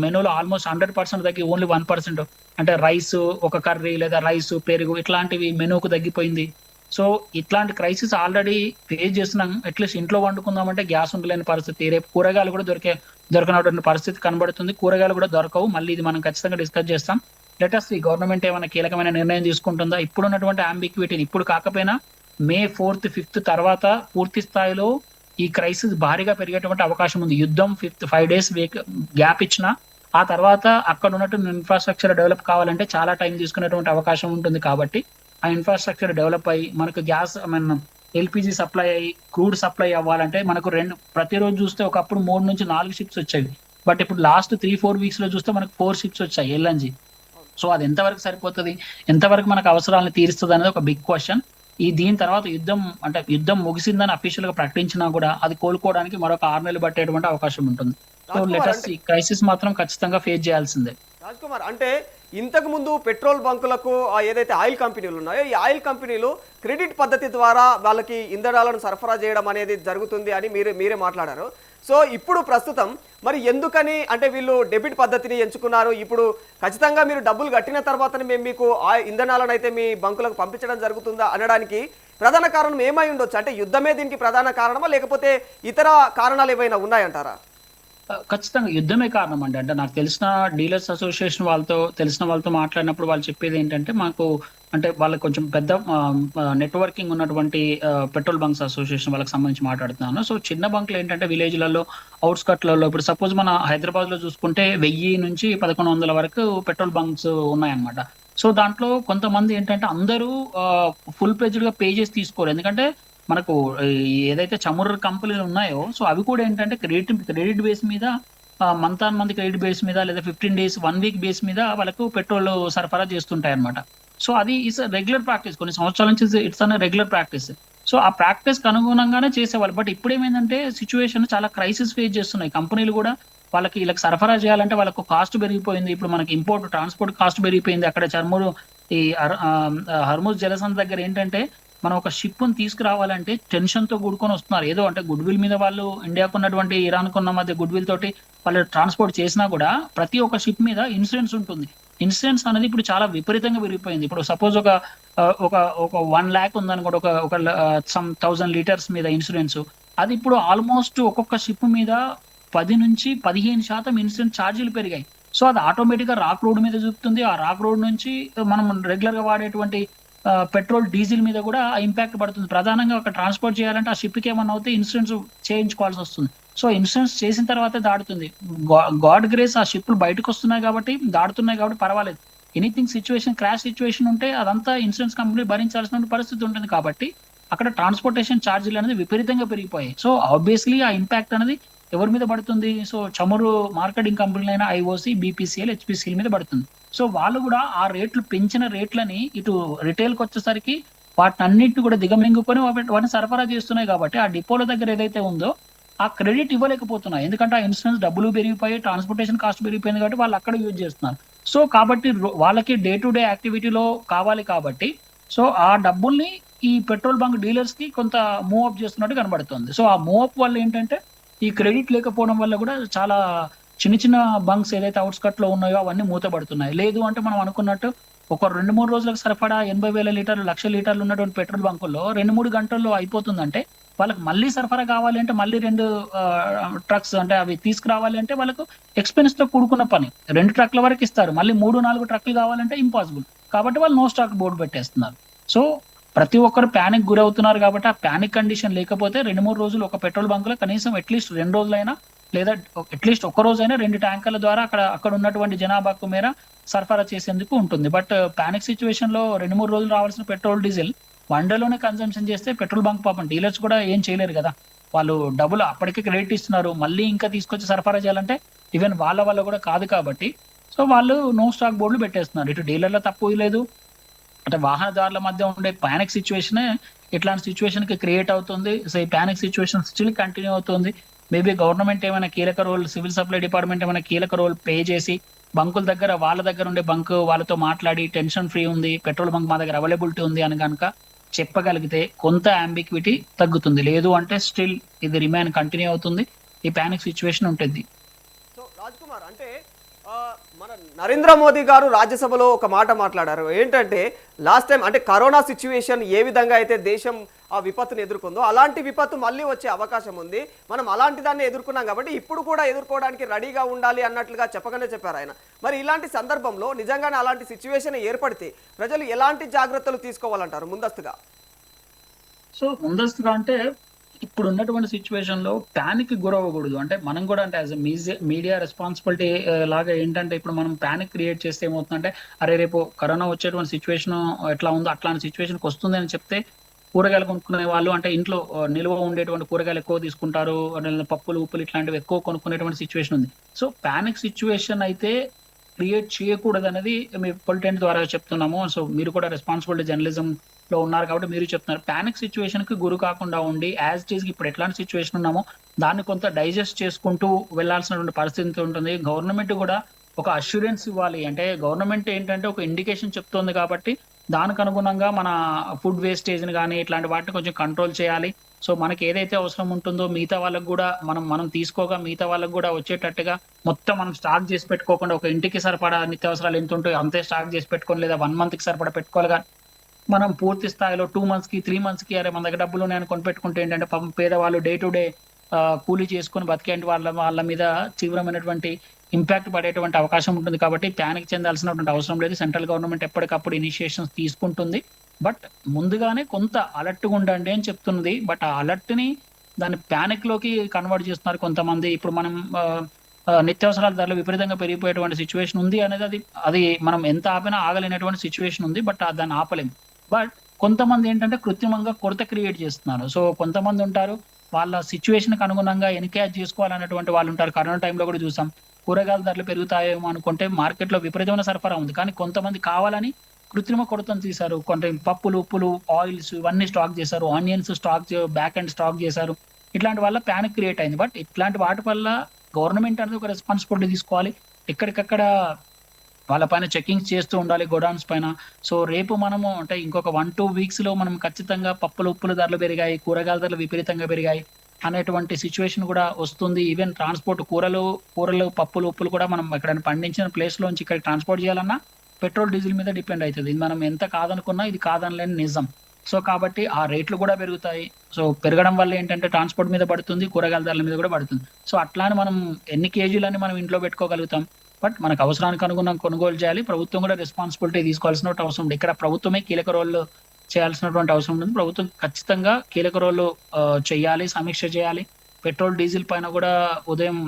మెనూలు ఆల్మోస్ట్ 100% తగ్గి ఓన్లీ 1% అంటే రైస్, ఒక కర్రీ లేదా రైస్, పెరుగు ఇట్లాంటివి మెనూకు తగ్గిపోయింది. సో ఇట్లాంటి క్రైసిస్ ఆల్రెడీ ఫేస్ చేస్తున్నాం. అట్లీస్ట్ ఇంట్లో వండుకుందామంటే గ్యాస్ ఉండలేని పరిస్థితి, రేపు కూరగాయలు కూడా దొరకనటువంటి పరిస్థితి కనబడుతుంది. కూరగాయలు కూడా దొరకవు. మళ్ళీ ఇది మనం ఖచ్చితంగా డిస్కస్ చేస్తాం. లెటర్స్ ఈ గవర్నమెంట్ ఏమైనా కీలకమైన నిర్ణయం తీసుకుంటుందా? ఇప్పుడున్నటువంటి అంబిగ్విటీని ఇప్పుడు కాకపోయినా May 4th, 5th తర్వాత పూర్తి స్థాయిలో ఈ క్రైసిస్ భారీగా పెరిగేటువంటి అవకాశం ఉంది. యుద్ధం 5 days గ్యాప్ ఇచ్చినా ఆ తర్వాత అక్కడ ఉన్నటువంటి ఇన్ఫ్రాస్ట్రక్చర్ డెవలప్ కావాలంటే చాలా టైం తీసుకునేటువంటి అవకాశం ఉంటుంది. కాబట్టి ఆ ఇన్ఫ్రాస్ట్రక్చర్ డెవలప్ అయ్యి మనకు గ్యాస్ ఎల్పిజి సప్లై అయ్యి క్రూడ్ సప్లై అవ్వాలంటే మనకు ప్రతిరోజు చూస్తే ఒకప్పుడు 3 నుంచి 4 షిప్స్ వచ్చేవి. బట్ ఇప్పుడు లాస్ట్ 3-4 weeks లో చూస్తే మనకు 4 షిప్స్ వచ్చాయి ఎల్ఎన్జి. సో అది ఎంతవరకు సరిపోతుంది, ఎంతవరకు మనకు అవసరాలను తీరుస్తుంది అనేది ఒక బిగ్ క్వశ్చన్. దీని తర్వాత యుద్ధం ముగిసిందని అఫీషియల్ గా ప్రకటించినా కూడా అది కోలుకోవడానికి మరొక 6 నెలలు పట్టేటువంటి అవకాశం ఉంటుంది. సో రాజ్ కుమార్ లెటర్స్ అంటే ఈ క్రైసిస్ మాత్రం ఖచ్చితంగా ఫేస్ చేయాల్సిందే. రాజ్ కుమార్ అంటే ఇంతకు ముందు పెట్రోల్ బంకులకు ఏదైతే ఆయిల్ కంపెనీలు ఉన్నాయో ఈ ఆయిల్ కంపెనీలు క్రెడిట్ పద్ధతి ద్వారా వాళ్ళకి ఇంధనాలను సరఫరా చేయడం అనేది జరుగుతుంది అని మీరే మాట్లాడారు. సో ఇప్పుడు ప్రస్తుతం మరి ఎందుకని అంటే వీళ్ళు డెబిట్ పద్ధతిని ఎంచుకున్నారు? ఇప్పుడు ఖచ్చితంగా మీరు డబ్బులు కట్టిన తర్వాతనే మేము మీకు ఆ ఇంధనాలను అయితే మీ బంకులకు పంపించడం జరుగుతుందా అనడానికి ప్రధాన కారణం ఏమై ఉండొచ్చు? అంటే యుద్ధమే దీనికి ప్రధాన కారణమా లేకపోతే ఇతర కారణాలు ఏవైనా ఉన్నాయంటారా? ఖచ్చితంగా యుద్ధమే కారణం అండి. అంటే నాకు తెలిసిన డీలర్స్ అసోసియేషన్ తెలిసిన వాళ్ళతో మాట్లాడినప్పుడు వాళ్ళు చెప్పేది ఏంటంటే, మాకు అంటే వాళ్ళకి కొంచెం పెద్ద నెట్వర్కింగ్ ఉన్నటువంటి పెట్రోల్ బంక్స్ అసోసియేషన్ వాళ్ళకి సంబంధించి మాట్లాడుతున్నాను. సో చిన్న బంకులు ఏంటంటే విలేజ్లలో, అవుట్స్కట్లలో ఇప్పుడు సపోజ్ మన హైదరాబాద్ లో చూసుకుంటే 1000 నుంచి 1100 వరకు పెట్రోల్ బంక్స్ ఉన్నాయన్నమాట. సో దాంట్లో కొంతమంది ఏంటంటే అందరూ ఫుల్ ప్లెజ్డ్ గా పే చేసి తీసుకోరు. ఎందుకంటే మనకు ఏదైతే చమురు కంపెనీలు ఉన్నాయో సో అవి కూడా ఏంటంటే క్రెడిట్ బేస్ మీద month on month credit base మీద లేదా 15 days 1 week బేస్ మీద వాళ్ళకు పెట్రోల్ సరఫరా చేస్తుంటాయి అనమాట. సో అది ఇట్స్ రెగ్యులర్ ప్రాక్టీస్, కొన్ని సంవత్సరాల నుంచి ఇట్స్ అనే రెగ్యులర్ ప్రాక్టీస్. సో ఆ ప్రాక్టీస్ కి అనుగుణంగానే చేసేవాళ్ళు. బట్ ఇప్పుడు ఏమైందంటే సిచ్యువేషన్ చాలా క్రైసిస్ ఫేస్ చేస్తున్నాయి కంపెనీలు కూడా. వీళ్ళకి సరఫరా చేయాలంటే వాళ్ళకు కాస్ట్ పెరిగిపోయింది. ఇప్పుడు మనకి ఇంపోర్ట్ ట్రాన్స్పోర్ట్ కాస్ట్ పెరిగిపోయింది. అక్కడ ఈ హర్ముజ్ జలసంధి దగ్గర ఏంటంటే మనం ఒక షిప్ ని తీసుకురావాలంటే టెన్షన్ తో కూడుకొని వస్తున్నారు. ఏదో అంటే గుడ్ విల్ మీద వాళ్ళు ఇండియాకు ఉన్నటువంటి ఇరాన్ కున్న మధ్య గుడ్ విల్ తోటి వాళ్ళు ట్రాన్స్పోర్ట్ చేసినా కూడా ప్రతి ఒక్క షిప్ మీద ఇన్సూరెన్స్ ఉంటుంది. ఇన్సూరెన్స్ అనేది ఇప్పుడు చాలా విపరీతంగా పెరిగిపోయింది. ఇప్పుడు సపోజ్ ఒక ఒక ఒక 1 lakh ఉందనుకోండి, ఒక సమ్ 1000 liters మీద ఇన్సూరెన్స్, అది ఇప్పుడు ఆల్మోస్ట్ ఒక్కొక్క షిప్ మీద 10 నుంచి 15% ఇన్సూరెన్స్ ఛార్జీలు పెరిగాయి. సో అది ఆటోమేటిక్ గా రాక్ రోడ్ మీద చూపుతుంది. ఆ రాక్ రోడ్ నుంచి మనం రెగ్యులర్ గా వాడేటువంటి పెట్రోల్ డీజిల్ మీద కూడా ఇంపాక్ట్ పడుతుంది. ప్రధానంగా ఒక ట్రాన్స్పోర్ట్ చేయాలంటే ఆ షిప్ కి ఏమన్నా అవుతే ఇన్సూరెన్స్ చేయించుకోవాల్సి వస్తుంది. సో ఇన్సూరెన్స్ చేసిన తర్వాతే దాడుతుంది. గాడ్ గ్రేస్ ఆ షిప్లు బయటకు వస్తున్నాయి కాబట్టి దాడుతున్నాయి కాబట్టి పర్వాలేదు. ఎనీథింగ్ సిచ్యువేషన్, క్రాష్ సిచ్యువేషన్ ఉంటే అదంతా ఇన్సూరెన్స్ కంపెనీ భరించాల్సిన పరిస్థితి ఉంటుంది. కాబట్టి అక్కడ ట్రాన్స్పోర్టేషన్ ఛార్జీలు అనేది విపరీతంగా పెరిగిపోయాయి. సో ఆబ్వియస్లీ ఆ ఇంపాక్ట్ అనేది ఎవరి మీద పడుతుంది? సో చమురు మార్కెటింగ్ కంపెనీలైన ఐఓసి, బీపీసీఎల్, హెచ్పీసీఎల్ మీద పడుతుంది. సో వాళ్ళు కూడా ఆ పెంచిన రేట్లని ఇటు రిటైల్ కి వచ్చేసరికి వాటినన్నింటిని కూడా దిగమింగుకొని వాటిని సరఫరా చేస్తున్నాయి. కాబట్టి ఆ డిపోల దగ్గర ఏదైతే ఉందో ఆ క్రెడిట్ ఇవ్వలేకపోతున్నాయి. ఎందుకంటే ఆ ఇన్సూరెన్స్ డబ్బులు పెరిగిపోయి, ట్రాన్స్పోర్టేషన్ కాస్ట్ పెరిగిపోయింది కాబట్టి వాళ్ళు అక్కడ యూజ్ చేస్తున్నారు. సో కాబట్టి వాళ్ళకి డే టు డే యాక్టివిటీలో కావాలి కాబట్టి సో ఆ డబ్బుల్ని ఈ పెట్రోల్ బంక్ డీలర్స్ కి కొంత మూవ్ అప్ చేస్తున్నట్టు కనబడుతుంది. సో ఆ మూవ్ అప్ వల్ల ఏంటంటే ఈ క్రెడిట్ లేకపోవడం వల్ల కూడా చాలా చిన్న చిన్న బంక్స్ ఏదైతే అవుట్స్కట్ లో ఉన్నాయో అవన్నీ మూతపడుతున్నాయి. లేదు అంటే మనం అనుకున్నట్టు ఒక 2-3 రోజులకు సరిపడా 80,000 లీటర్లు, 1,00,000 లీటర్లు ఉన్నటువంటి పెట్రోల్ బంకుల్లో 2-3 గంటల్లో అయిపోతుందంటే వాళ్ళకి మళ్ళీ సరఫరా కావాలి అంటే మళ్ళీ 2 ట్రక్స్ అంటే అవి తీసుకురావాలి అంటే వాళ్ళకు ఎక్స్పెన్స్ తో కూడుకున్న పని. 2 ట్రక్ల వరకు ఇస్తారు, మళ్ళీ 3-4 ట్రక్లు కావాలంటే ఇంపాసిబుల్. కాబట్టి వాళ్ళు నో స్టాక్ బోర్డు పెట్టేస్తున్నారు. సో ప్రతి ఒక్కరు ప్యానిక్ గురవుతున్నారు. కాబట్టి ఆ ప్యానిక్ కండిషన్ లేకపోతే 2-3 రోజులు ఒక పెట్రోల్ బంక్ లో కనీసం అట్లీస్ట్ 2 రోజులైనా లేదా అట్లీస్ట్ ఒక్క రోజైనా 2 ట్యాంకర్ల ద్వారా అక్కడ ఉన్నటువంటి జనాభాకు మేర సరఫరా చేసేందుకు ఉంటుంది. బట్ ప్యానిక్ సిచ్యువేషన్ లో 2-3 రోజులు రావాల్సిన పెట్రోల్, డీజిల్ 1 డేలోనే కన్సంప్షన్ చేస్తే పెట్రోల్ బంక్ పాపం డీలర్స్ కూడా ఏం చేయలేరు కదా. వాళ్ళు డబ్బులు అప్పటికే క్రెడిట్ ఇస్తున్నారు, మళ్ళీ ఇంకా తీసుకొచ్చి సరఫరా చేయాలంటే ఈవెన్ వాళ్ళ వల్ల కూడా కాదు. కాబట్టి సో వాళ్ళు నో స్టాక్ బోర్డులు పెట్టేస్తున్నారు. ఇటు డీలర్ల తప్పు లేదు, అంటే వాహనదారుల మధ్య ఉండే పానిక్ సిచ్యువేషన్ ఇట్లాంటి సిచ్యువేషన్ కి క్రియేట్ అవుతుంది. సో ఈ పానిక్ సిచ్యువేషన్ స్టిల్ కంటిన్యూ అవుతుంది. మేబీ గవర్నమెంట్ ఏమైనా కీలక రోల్, సివిల్ సప్లై డిపార్ట్మెంట్ ఏమైనా కీలక రోల్ ప్లే చేసి బంకుల దగ్గర వాళ్ళ దగ్గర ఉండే బంక్ వాళ్ళతో మాట్లాడి టెన్షన్ ఫ్రీ ఉంది, పెట్రోల్ బంక్ మా దగ్గర అవైలబిలిటీ ఉంది అని కనుక చెప్పగలిగితే కొంత అంబిక్విటీ తగ్గుతుంది. లేదు అంటే స్టిల్ ఇది రిమైన్ కంటిన్యూ అవుతుంది, ఈ పానిక్ సిచ్యువేషన్ ఉంటుంది. సో రాజ్ కుమార్ అంటే మన నరేంద్ర మోదీ గారు రాజ్యసభలో ఒక మాట మాట్లాడారు. ఏంటంటే లాస్ట్ టైం అంటే కరోనా సిచ్యువేషన్ ఏ విధంగా అయితే దేశం ఆ విపత్తును ఎదుర్కొందో అలాంటి విపత్తు మళ్ళీ వచ్చే అవకాశం ఉంది, మనం అలాంటి దాన్ని ఎదుర్కొన్నాం కాబట్టి ఇప్పుడు కూడా ఎదుర్కోవడానికి రెడీగా ఉండాలి అన్నట్లుగా చెప్పారు ఆయన. మరి ఇలాంటి సందర్భంలో నిజంగానే అలాంటి సిచ్యువేషన్ ఏర్పడితే ప్రజలు ఎలాంటి జాగ్రత్తలు తీసుకోవాలంటారు ముందస్తుగా? సో ముందస్తుగా అంటే ఇప్పుడు ఉన్నటువంటి సిచ్యువేషన్ లో ప్యానిక్ గురవ్వకూడదు. అంటే మనం కూడా అంటే యాజ్ మీడియా రెస్పాన్సిబిలిటీ లాగా ఏంటంటే ఇప్పుడు మనం ప్యానిక్ క్రియేట్ చేస్తే ఏమవుతుందంటే అరే రేపు కరోనా వచ్చేటువంటి సిచ్యువేషన్ ఎట్లా ఉందో అట్లాంటి సిచ్యువేషన్కి వస్తుంది అని చెప్తే కూరగాయలు కొనుక్కునే వాళ్ళు అంటే ఇంట్లో నిల్వ ఉండేటువంటి కూరగాయలు ఎక్కువ తీసుకుంటారు, పప్పులు ఉప్పులు ఇట్లాంటివి ఎక్కువ కొనుక్కునేటువంటి సిచ్యువేషన్ ఉంది. సో ప్యానిక్ సిచ్యువేషన్ అయితే క్రియేట్ చేయకూడదు అనేది మీ పొలిటెంట్ ద్వారా చెప్తున్నాము. సో మీరు కూడా రెస్పాన్సిబిలిటీ జర్నలిజం లో ఉన్నారు కాబట్టి మీరు చెప్తున్నారు. పానిక్ సిచ్యువేషన్ కి గురి కాకుండా ఉండి యాజ్ ఇట్ ఈస్ ఇప్పుడు ఎట్లాంటి సిచ్యువేషన్ ఉన్నామో దాన్ని కొంత డైజెస్ట్ చేసుకుంటూ వెళ్లాల్సినటువంటి పరిస్థితి ఉంటుంది. గవర్నమెంట్ కూడా ఒక అష్యూరెన్స్ ఇవ్వాలి. అంటే గవర్నమెంట్ ఏంటంటే ఒక ఇండికేషన్ చెప్తోంది కాబట్టి దానికి అనుగుణంగా మన ఫుడ్ వేస్టేజ్ ని కానీ ఇట్లాంటి వాటిని కొంచెం కంట్రోల్ చేయాలి. సో మనకి ఏదైతే అవసరం ఉంటుందో మిగతా వాళ్ళకి కూడా మనం తీసుకోగా మిగతా వాళ్ళకి కూడా వచ్చేటట్టుగా మొత్తం మనం స్టాక్ చేసి పెట్టుకోకుండా ఒక ఇంటికి సరిపడా నిత్యావసరాలు ఎంత ఉంటాయో అంతే స్టాక్ చేసి పెట్టుకోని లేదా 1 month కి సరిపడా పెట్టుకోవాలి. కానీ మనం పూర్తి స్థాయిలో 2 months కి 3 months కి అరే మన దగ్గర డబ్బులు ఉన్నాయని కొనిపెట్టుకుంటే ఏంటంటే పాపం పేదవాళ్ళు డే టు డే కూలీ చేసుకొని బతికేంటి వాళ్ళ మీద తీవ్రమైనటువంటి ఇంపాక్ట్ పడేటువంటి అవకాశం ఉంటుంది. కాబట్టి ప్యానిక్ చెందాల్సినటువంటి అవసరం లేదు. సెంట్రల్ గవర్నమెంట్ ఎప్పటికప్పుడు ఇనిషియేషన్స్ తీసుకుంటుంది. బట్ ముందుగానే కొంత అలర్ట్ గా ఉండండి అని చెప్తున్నది. బట్ ఆ అలర్ట్ ని దాన్ని ప్యానిక్ లోకి కన్వర్ట్ చేస్తున్నారు కొంతమంది. ఇప్పుడు మనం నిత్యావసరాల ధరలు విపరీతంగా పెరిగిపోయేటువంటి సిచ్యువేషన్ ఉంది అనేది అది మనం ఎంత ఆపినా ఆగలేనటువంటి సిచ్యువేషన్ ఉంది. బట్ దాన్ని ఆపలేం. బట్ కొంతమంది ఏంటంటే కృత్రిమంగా కొరత క్రియేట్ చేస్తున్నారు. సో కొంతమంది ఉంటారు వాళ్ళ సిచ్యువేషన్ కి అనుగుణంగా ఎన్కేజ్ చేసుకోవాలన్నటువంటి వాళ్ళు ఉంటారు. కరోనా టైంలో కూడా చూసాం. కూరగాయల ధరలు పెరుగుతాయేమో అనుకుంటే మార్కెట్ లో విపరీతమైన సరఫరా ఉంది. కానీ కొంతమంది కావాలని కృత్రిమ కొరతను తీశారు. కొంత పప్పులు, ఉప్పులు, ఆయిల్స్ ఇవన్నీ స్టాక్ చేశారు. Onions stock back and stock చేశారు. ఇట్లాంటి వల్ల ప్యానిక్ క్రియేట్ అయింది. బట్ ఇట్లాంటి వాటి వల్ల గవర్నమెంట్ అనేది ఒక రెస్పాన్సిబిలిటీ తీసుకోవాలి. ఎక్కడికక్కడ వాళ్ళ పైన చెకింగ్స్ చేస్తూ ఉండాలి గోడౌన్స్ పైన. సో రేపు మనము అంటే ఇంకొక 1-2 weeks లో మనం ఖచ్చితంగా పప్పులు, ఉప్పుల ధరలు పెరిగాయి, కూరగాయల ధరలు విపరీతంగా పెరిగాయి అనేటువంటి సిచ్యువేషన్ కూడా వస్తుంది. ఈవెన్ ట్రాన్స్పోర్ట్ కూరలు, పప్పులు, ఉప్పులు కూడా మనం ఎక్కడైనా పండించిన ప్లేస్ లోంచి ఇక్కడ ట్రాన్స్పోర్ట్ చేయాలన్నా పెట్రోల్, డీజిల్ మీద డిపెండ్ అవుతుంది. ఇది మనం ఎంత కాదనుకున్నా ఇది కాదనలేని నిజం. సో కాబట్టి ఆ రేట్లు కూడా పెరుగుతాయి. సో పెరగడం వల్ల ఏంటంటే ట్రాన్స్పోర్ట్ మీద పడుతుంది, కూరగాయల ధరల మీద కూడా పడుతుంది. సో అట్లానే మనం ఎన్ని కేజీలని మనం ఇంట్లో పెట్టుకోగలుగుతాం. బట్ మనకు అవసరానికి అనుగుణంగా కొనుగోలు చేయాలి. ప్రభుత్వం కూడా రెస్పాన్సిబిలిటీ తీసుకోవాల్సిన అవసరం ఉంది. ఇక్కడ ప్రభుత్వమే కీలక రోల్ చేయాల్సినటువంటి అవసరం ఉంటుంది. ప్రభుత్వం ఖచ్చితంగా కీలక రోల్ చేయాలి, సమీక్ష చేయాలి. పెట్రోల్, డీజిల్ పైన కూడా ఉదయం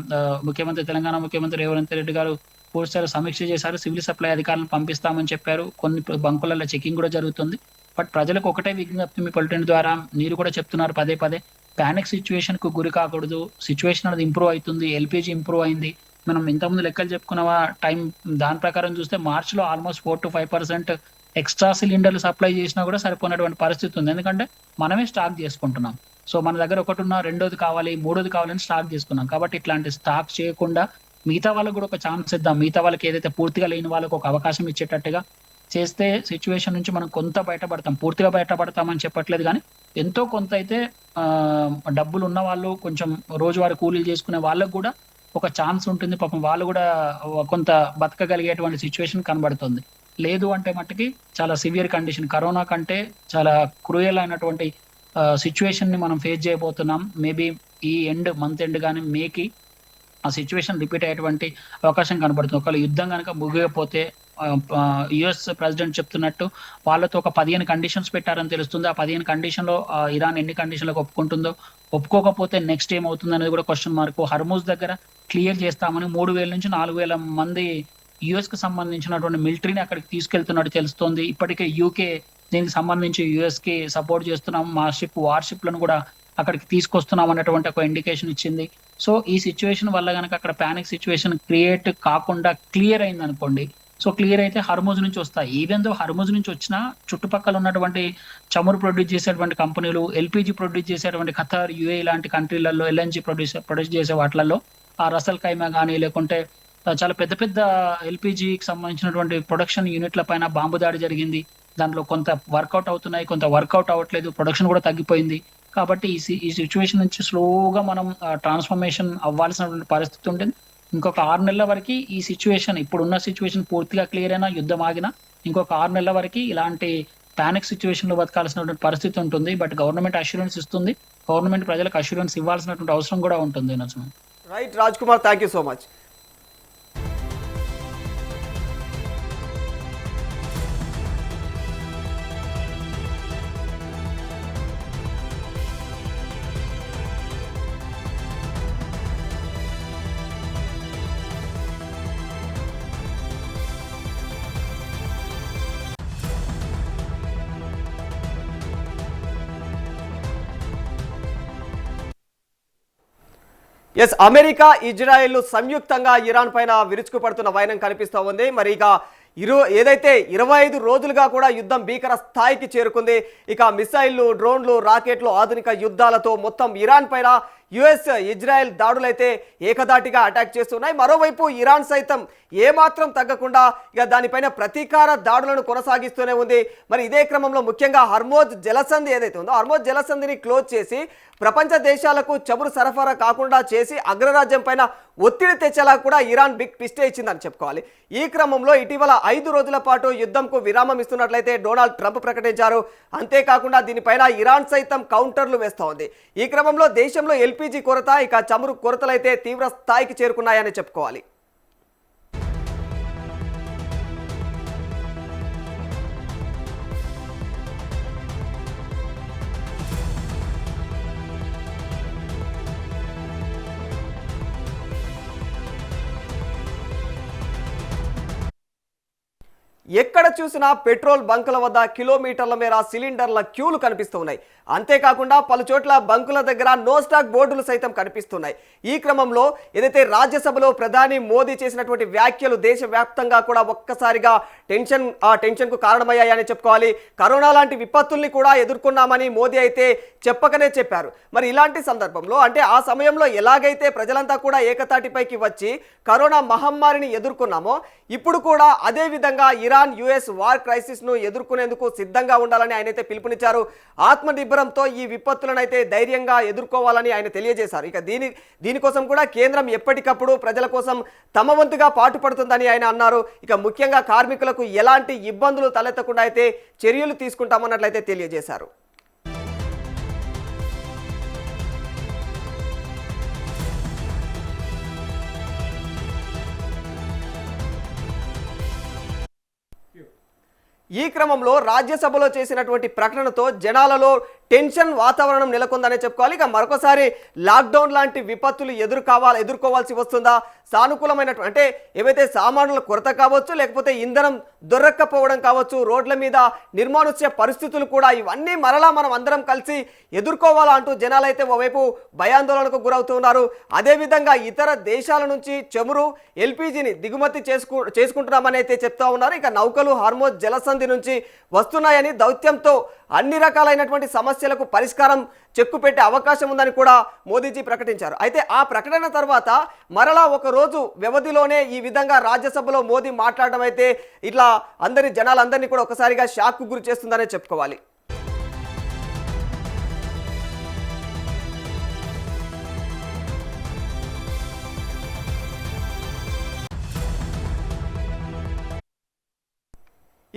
తెలంగాణ ముఖ్యమంత్రి రేవంత్ రెడ్డి గారు పూర్తిస్థాయిలో సమీక్ష చేశారు. సివిల్ సప్లై అధికారులను పంపిస్తామని చెప్పారు. కొన్ని బంకులలో చెకింగ్ కూడా జరుగుతుంది. బట్ ప్రజలకు ఒకటే విజ్ఞప్తి మీ పొలిటిన్ ద్వారా మీరు కూడా చెప్తున్నారు పదే పదే, పానిక్ సిచ్యువేషన్ కు గురి కాకూడదు. సిచ్యువేషన్ అనేది ఇంప్రూవ్ అవుతుంది. ఎల్పిజి ఇంప్రూవ్ అయింది. మనం ఇంతకుముందు లెక్కలు చెప్పుకున్న టైం దాని ప్రకారం చూస్తే మార్చిలో ఆల్మోస్ట్ 4-5% ఎక్స్ట్రా సిలిండర్లు సప్లై చేసినా కూడా సరిపోయినటువంటి పరిస్థితి ఉంది. ఎందుకంటే మనమే స్టాక్ చేసుకుంటున్నాం. సో మన దగ్గర ఒకటి ఉన్న రెండోది కావాలి, మూడోది కావాలని స్టాక్ చేసుకున్నాం. కాబట్టి ఇట్లాంటి స్టాక్ చేయకుండా మిగతా వాళ్ళకు కూడా ఒక ఛాన్స్ ఇద్దాం. మిగతా వాళ్ళకి ఏదైతే పూర్తిగా లేని వాళ్ళకు ఒక అవకాశం ఇచ్చేటట్టుగా చేస్తే సిచ్యువేషన్ నుంచి మనం కొంత బయటపడతాం. పూర్తిగా బయటపడతామని చెప్పట్లేదు, కానీ ఎంతో కొంత అయితే డబ్బులు ఉన్న వాళ్ళు, కొంచెం రోజువారీ కూలీలు చేసుకునే వాళ్ళకు కూడా ఒక ఛాన్స్ ఉంటుంది. పాపం వాళ్ళు కూడా కొంత బతకగలిగేటువంటి సిచ్యువేషన్ కనబడుతుంది. లేదు అంటే మట్టుకి చాలా సివియర్ కండిషన్, కరోనా కంటే చాలా క్రూయల్ అయినటువంటి సిచ్యువేషన్ ని మనం ఫేస్ చేయబోతున్నాం. మేబీ ఈ మంత్ ఎండ్ కానీ మేకి ఆ సిచ్యువేషన్ రిపీట్ అయ్యేటువంటి అవకాశం కనబడుతుంది. ఒకవేళ యుద్ధం కనుక ముగియకపోతే యుఎస్ ప్రెసిడెంట్ చెప్తున్నట్టు వాళ్ళతో ఒక 15 కండిషన్స్ పెట్టారని తెలుస్తుంది. ఆ 15 కండిషన్ లో ఇరాన్ ఎన్ని కండిషన్లకు ఒప్పుకుంటుందో, ఒప్పుకోకపోతే నెక్స్ట్ ఏమవుతుంది అనేది కూడా క్వశ్చన్ మార్క్. హర్మూజ్ దగ్గర క్లియర్ చేస్తామని 3,000 నుంచి 4,000 మంది యుఎస్ కి సంబంధించినటువంటి మిలిటరీని అక్కడికి తీసుకెళ్తున్నట్టు తెలుస్తోంది. ఇప్పటికే యూకే దీనికి సంబంధించి యుఎస్ కి సపోర్ట్ చేస్తున్నాం, మా వార్షిప్ లను కూడా అక్కడికి తీసుకొస్తున్నాం అన్నటువంటి ఒక ఇండికేషన్ ఇచ్చింది. సో ఈ సిచ్యువేషన్ వల్ల కనుక అక్కడ పానిక్ సిచ్యువేషన్ క్రియేట్ కాకుండా క్లియర్ అయింది అనుకోండి, సో క్లియర్ అయితే హర్మూజ్ నుంచి వస్తాయి. ఈవెన్ దో హర్మూజ్ నుంచి వచ్చినా చుట్టుపక్కల ఉన్నటువంటి చమురు ప్రొడ్యూస్ చేసేటువంటి కంపెనీలు, ఎల్పిజి ప్రొడ్యూస్ చేసేటువంటి ఖతార్, యుఏ లాంటి కంట్రీలలో ఎల్ఎన్జి ప్రొడ్యూస్ చేసే వాటిలలో ఆ రసల్ ఖైమా కానీ లేకుంటే చాలా పెద్ద పెద్ద ఎల్పిజికి సంబంధించినటువంటి ప్రొడక్షన్ యూనిట్ల పైన బాంబు దాడి జరిగింది. దాంట్లో కొంత వర్కౌట్ అవుతున్నాయి, కొంత వర్కౌట్ అవ్వట్లేదు, ప్రొడక్షన్ కూడా తగ్గిపోయింది. కాబట్టి ఈ సిచ్యువేషన్ నుంచి స్లోగా మనం ట్రాన్స్ఫర్మేషన్ అవ్వాల్సినటువంటి పరిస్థితి ఉంటుంది. ఇంకొక 6 నెలల వరకు ఈ సిచ్యువేషన్, ఇప్పుడున్న సిచ్యువేషన్ పూర్తిగా క్లియర్ అయినా, యుద్ధం ఆగినా ఇంకొక 6 నెలల వరకు ఇలాంటి పానిక్ సిచ్యువేషన్ లో బతకాల్సినటువంటి పరిస్థితి ఉంటుంది. బట్ గవర్నమెంట్ అష్యూరెన్స్ ఇస్తుంది. గవర్నమెంట్ ప్రజలకు అష్యూరెన్స్ ఇవ్వాల్సినటువంటి అవసరం కూడా ఉంటుంది. Right Raj Kumar, thank you so much. Yes, America Israel సంయుక్తంగా ఇరాన్ పైన విరుచుకుపడుతున్న వైనం కనిపిస్తూ ఉంది. మరి ఇక ఏదైతే 25 రోజులుగా కూడా యుద్ధం భీకర స్థాయికి చేరుకుంది. ఇక మిసైళ్లు, డ్రోన్లు, రాకెట్లు, ఆధునిక యుద్ధాలతో మొత్తం ఇరాన్ పైన యుఎస్ ఇజ్రాయెల్ దాడులైతే ఏకదాటిగా అటాక్ చేస్తున్నాయి. మరోవైపు ఇరాన్ సైతం ఏమాత్రం తగ్గకుండా ఇక దానిపైన ప్రతీకార దాడులను కొనసాగిస్తూనే ఉంది. మరి ఇదే క్రమంలో ముఖ్యంగా హర్మోజ్ జలసంధి ఏదైతే ఉందో హర్మోజ్ జలసంధిని క్లోజ్ చేసి ప్రపంచ దేశాలకు చమురు సరఫరా కాకుండా చేసి అగ్రరాజ్యం పైన ఒత్తిడి తెచ్చేలా కూడా ఇరాన్ బిగ్ ట్విస్ట్ ఇచ్చిందని చెప్పుకోవాలి. ఈ క్రమంలో ఇటీవల 5 రోజుల పాటు యుద్ధంకు విరామం ఇస్తున్నట్లయితే డొనాల్డ్ ట్రంప్ ప్రకటించారు. అంతేకాకుండా దీనిపైన ఇరాన్ సైతం కౌంటర్లు వేస్తూ ఉంది. ఈ క్రమంలో దేశంలో ఎల్పీజీ కొరత, ఇక చమురు కొరతలైతే తీవ్ర స్థాయికి చేరుకున్నాయని చెప్పుకోవాలి. ఎక్కడ చూసినా పెట్రోల్ బంకుల వద్ద కిలోమీటర్ల మేర సిలిండర్ల క్యూలు కనిపిస్తూ ఉన్నాయి. అంతేకాకుండా పలు చోట్ల బంకుల దగ్గర నో స్టాక్ బోర్డులు సైతం కనిపిస్తున్నాయి. ఈ క్రమంలో ఏదైతే రాజ్యసభలో ప్రధాని మోదీ చేసినటువంటి వ్యాఖ్యలు దేశవ్యాప్తంగా కూడా ఒక్కసారిగా టెన్షన్కు కారణమయ్యాయని చెప్పుకోవాలి. కరోనా లాంటి విపత్తుల్ని కూడా ఎదుర్కొన్నామని మోదీ అయితే చెప్పకనే చెప్పారు. మరి ఇలాంటి సందర్భంలో అంటే ఆ సమయంలో ఎలాగైతే ప్రజలంతా కూడా ఏకతాటిపైకి వచ్చి కరోనా మహమ్మారిని ఎదుర్కొన్నామో ఇప్పుడు కూడా అదే విధంగా ఇరాన్ యుఎస్ వార్ క్రైసిస్ ను ఎదుర్కొనేందుకు సిద్ధంగా ఉండాలని ఆయన అయితే పిలుపునిచ్చారు. ఆత్మనిర్భరంతో ఈ విపత్తులను అయితే ధైర్యంగా ఎదుర్కోవాలని ఆయన తెలియజేశారు. ఇక దీనికోసం కూడా కేంద్రం ఎప్పటికప్పుడు ప్రజల కోసం తమ వంతుగా పాటుపడుతుందని ఆయన అన్నారు. ఇక ముఖ్యంగా కార్మికులకు ఎలాంటి ఇబ్బందులు తలెత్తకుండా అయితే చర్యలు తీసుకుంటామన్నట్లయితే తెలియజేశారు. ఈ క్రమంలో రాజ్యసభలో చేసినటువంటి ప్రకటనతో జనాలలో టెన్షన్ వాతావరణం నెలకొందనే చెప్పుకోవాలి. ఇక మరొకసారి లాక్డౌన్ లాంటి విపత్తులు ఎదుర్కోవాల్సి వస్తుందా, సానుకూలమైనటువంటి అంటే ఏవైతే సామాన్యుల కొరత కావచ్చు, లేకపోతే ఇంధనం దొరక్కపోవడం కావచ్చు, రోడ్ల మీద నిర్మానుష్య పరిస్థితులు కూడా ఇవన్నీ మరలా మనం అందరం కలిసి ఎదుర్కోవాలా అంటూ జనాలైతే ఓవైపు భయాందోళనకు గురవుతున్నారు. అదేవిధంగా ఇతర దేశాల నుంచి చమురు, ఎల్పీజీని దిగుమతి చేసుకుంటున్నామని అయితే చెప్తా ఉన్నారు. ఇక నౌకలు హర్మోజ్ జలసంధి నుంచి వస్తున్నాయని దౌత్యంతో అన్ని రకాలైనటువంటి సమస్యలకు పరిష్కారం చెక్కు పెట్టే అవకాశం ఉందని కూడా మోదీజీ ప్రకటించారు. అయితే ఆ ప్రకటన తర్వాత మరలా ఒక రోజు వ్యవధిలోనే ఈ విధంగా రాజ్యసభలో మోదీ మాట్లాడడం అయితే ఇట్లా జనాలందరినీ కూడా ఒకసారిగా షాక్కు గురి చేస్తుందనే చెప్పుకోవాలి.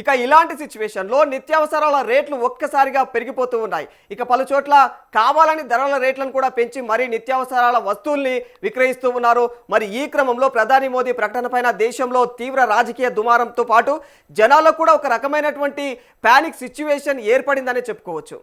ఇక ఇలాంటి సిచ్యువేషన్లో నిత్యావసరాల రేట్లు ఒక్కసారిగా పెరిగిపోతూ ఉన్నాయి. ఇక పలు చోట్ల కావాలని ధరల రేట్లను కూడా పెంచి మరీ నిత్యావసరాల వస్తువుల్ని విక్రయిస్తూ ఉన్నారు. మరి ఈ క్రమంలో ప్రధాని మోదీ ప్రకటన పైన దేశంలో తీవ్ర రాజకీయ దుమారంతో పాటు జనాల్లో కూడా ఒక రకమైనటువంటి పానిక్ సిచ్యువేషన్ ఏర్పడిందని చెప్పుకోవచ్చు.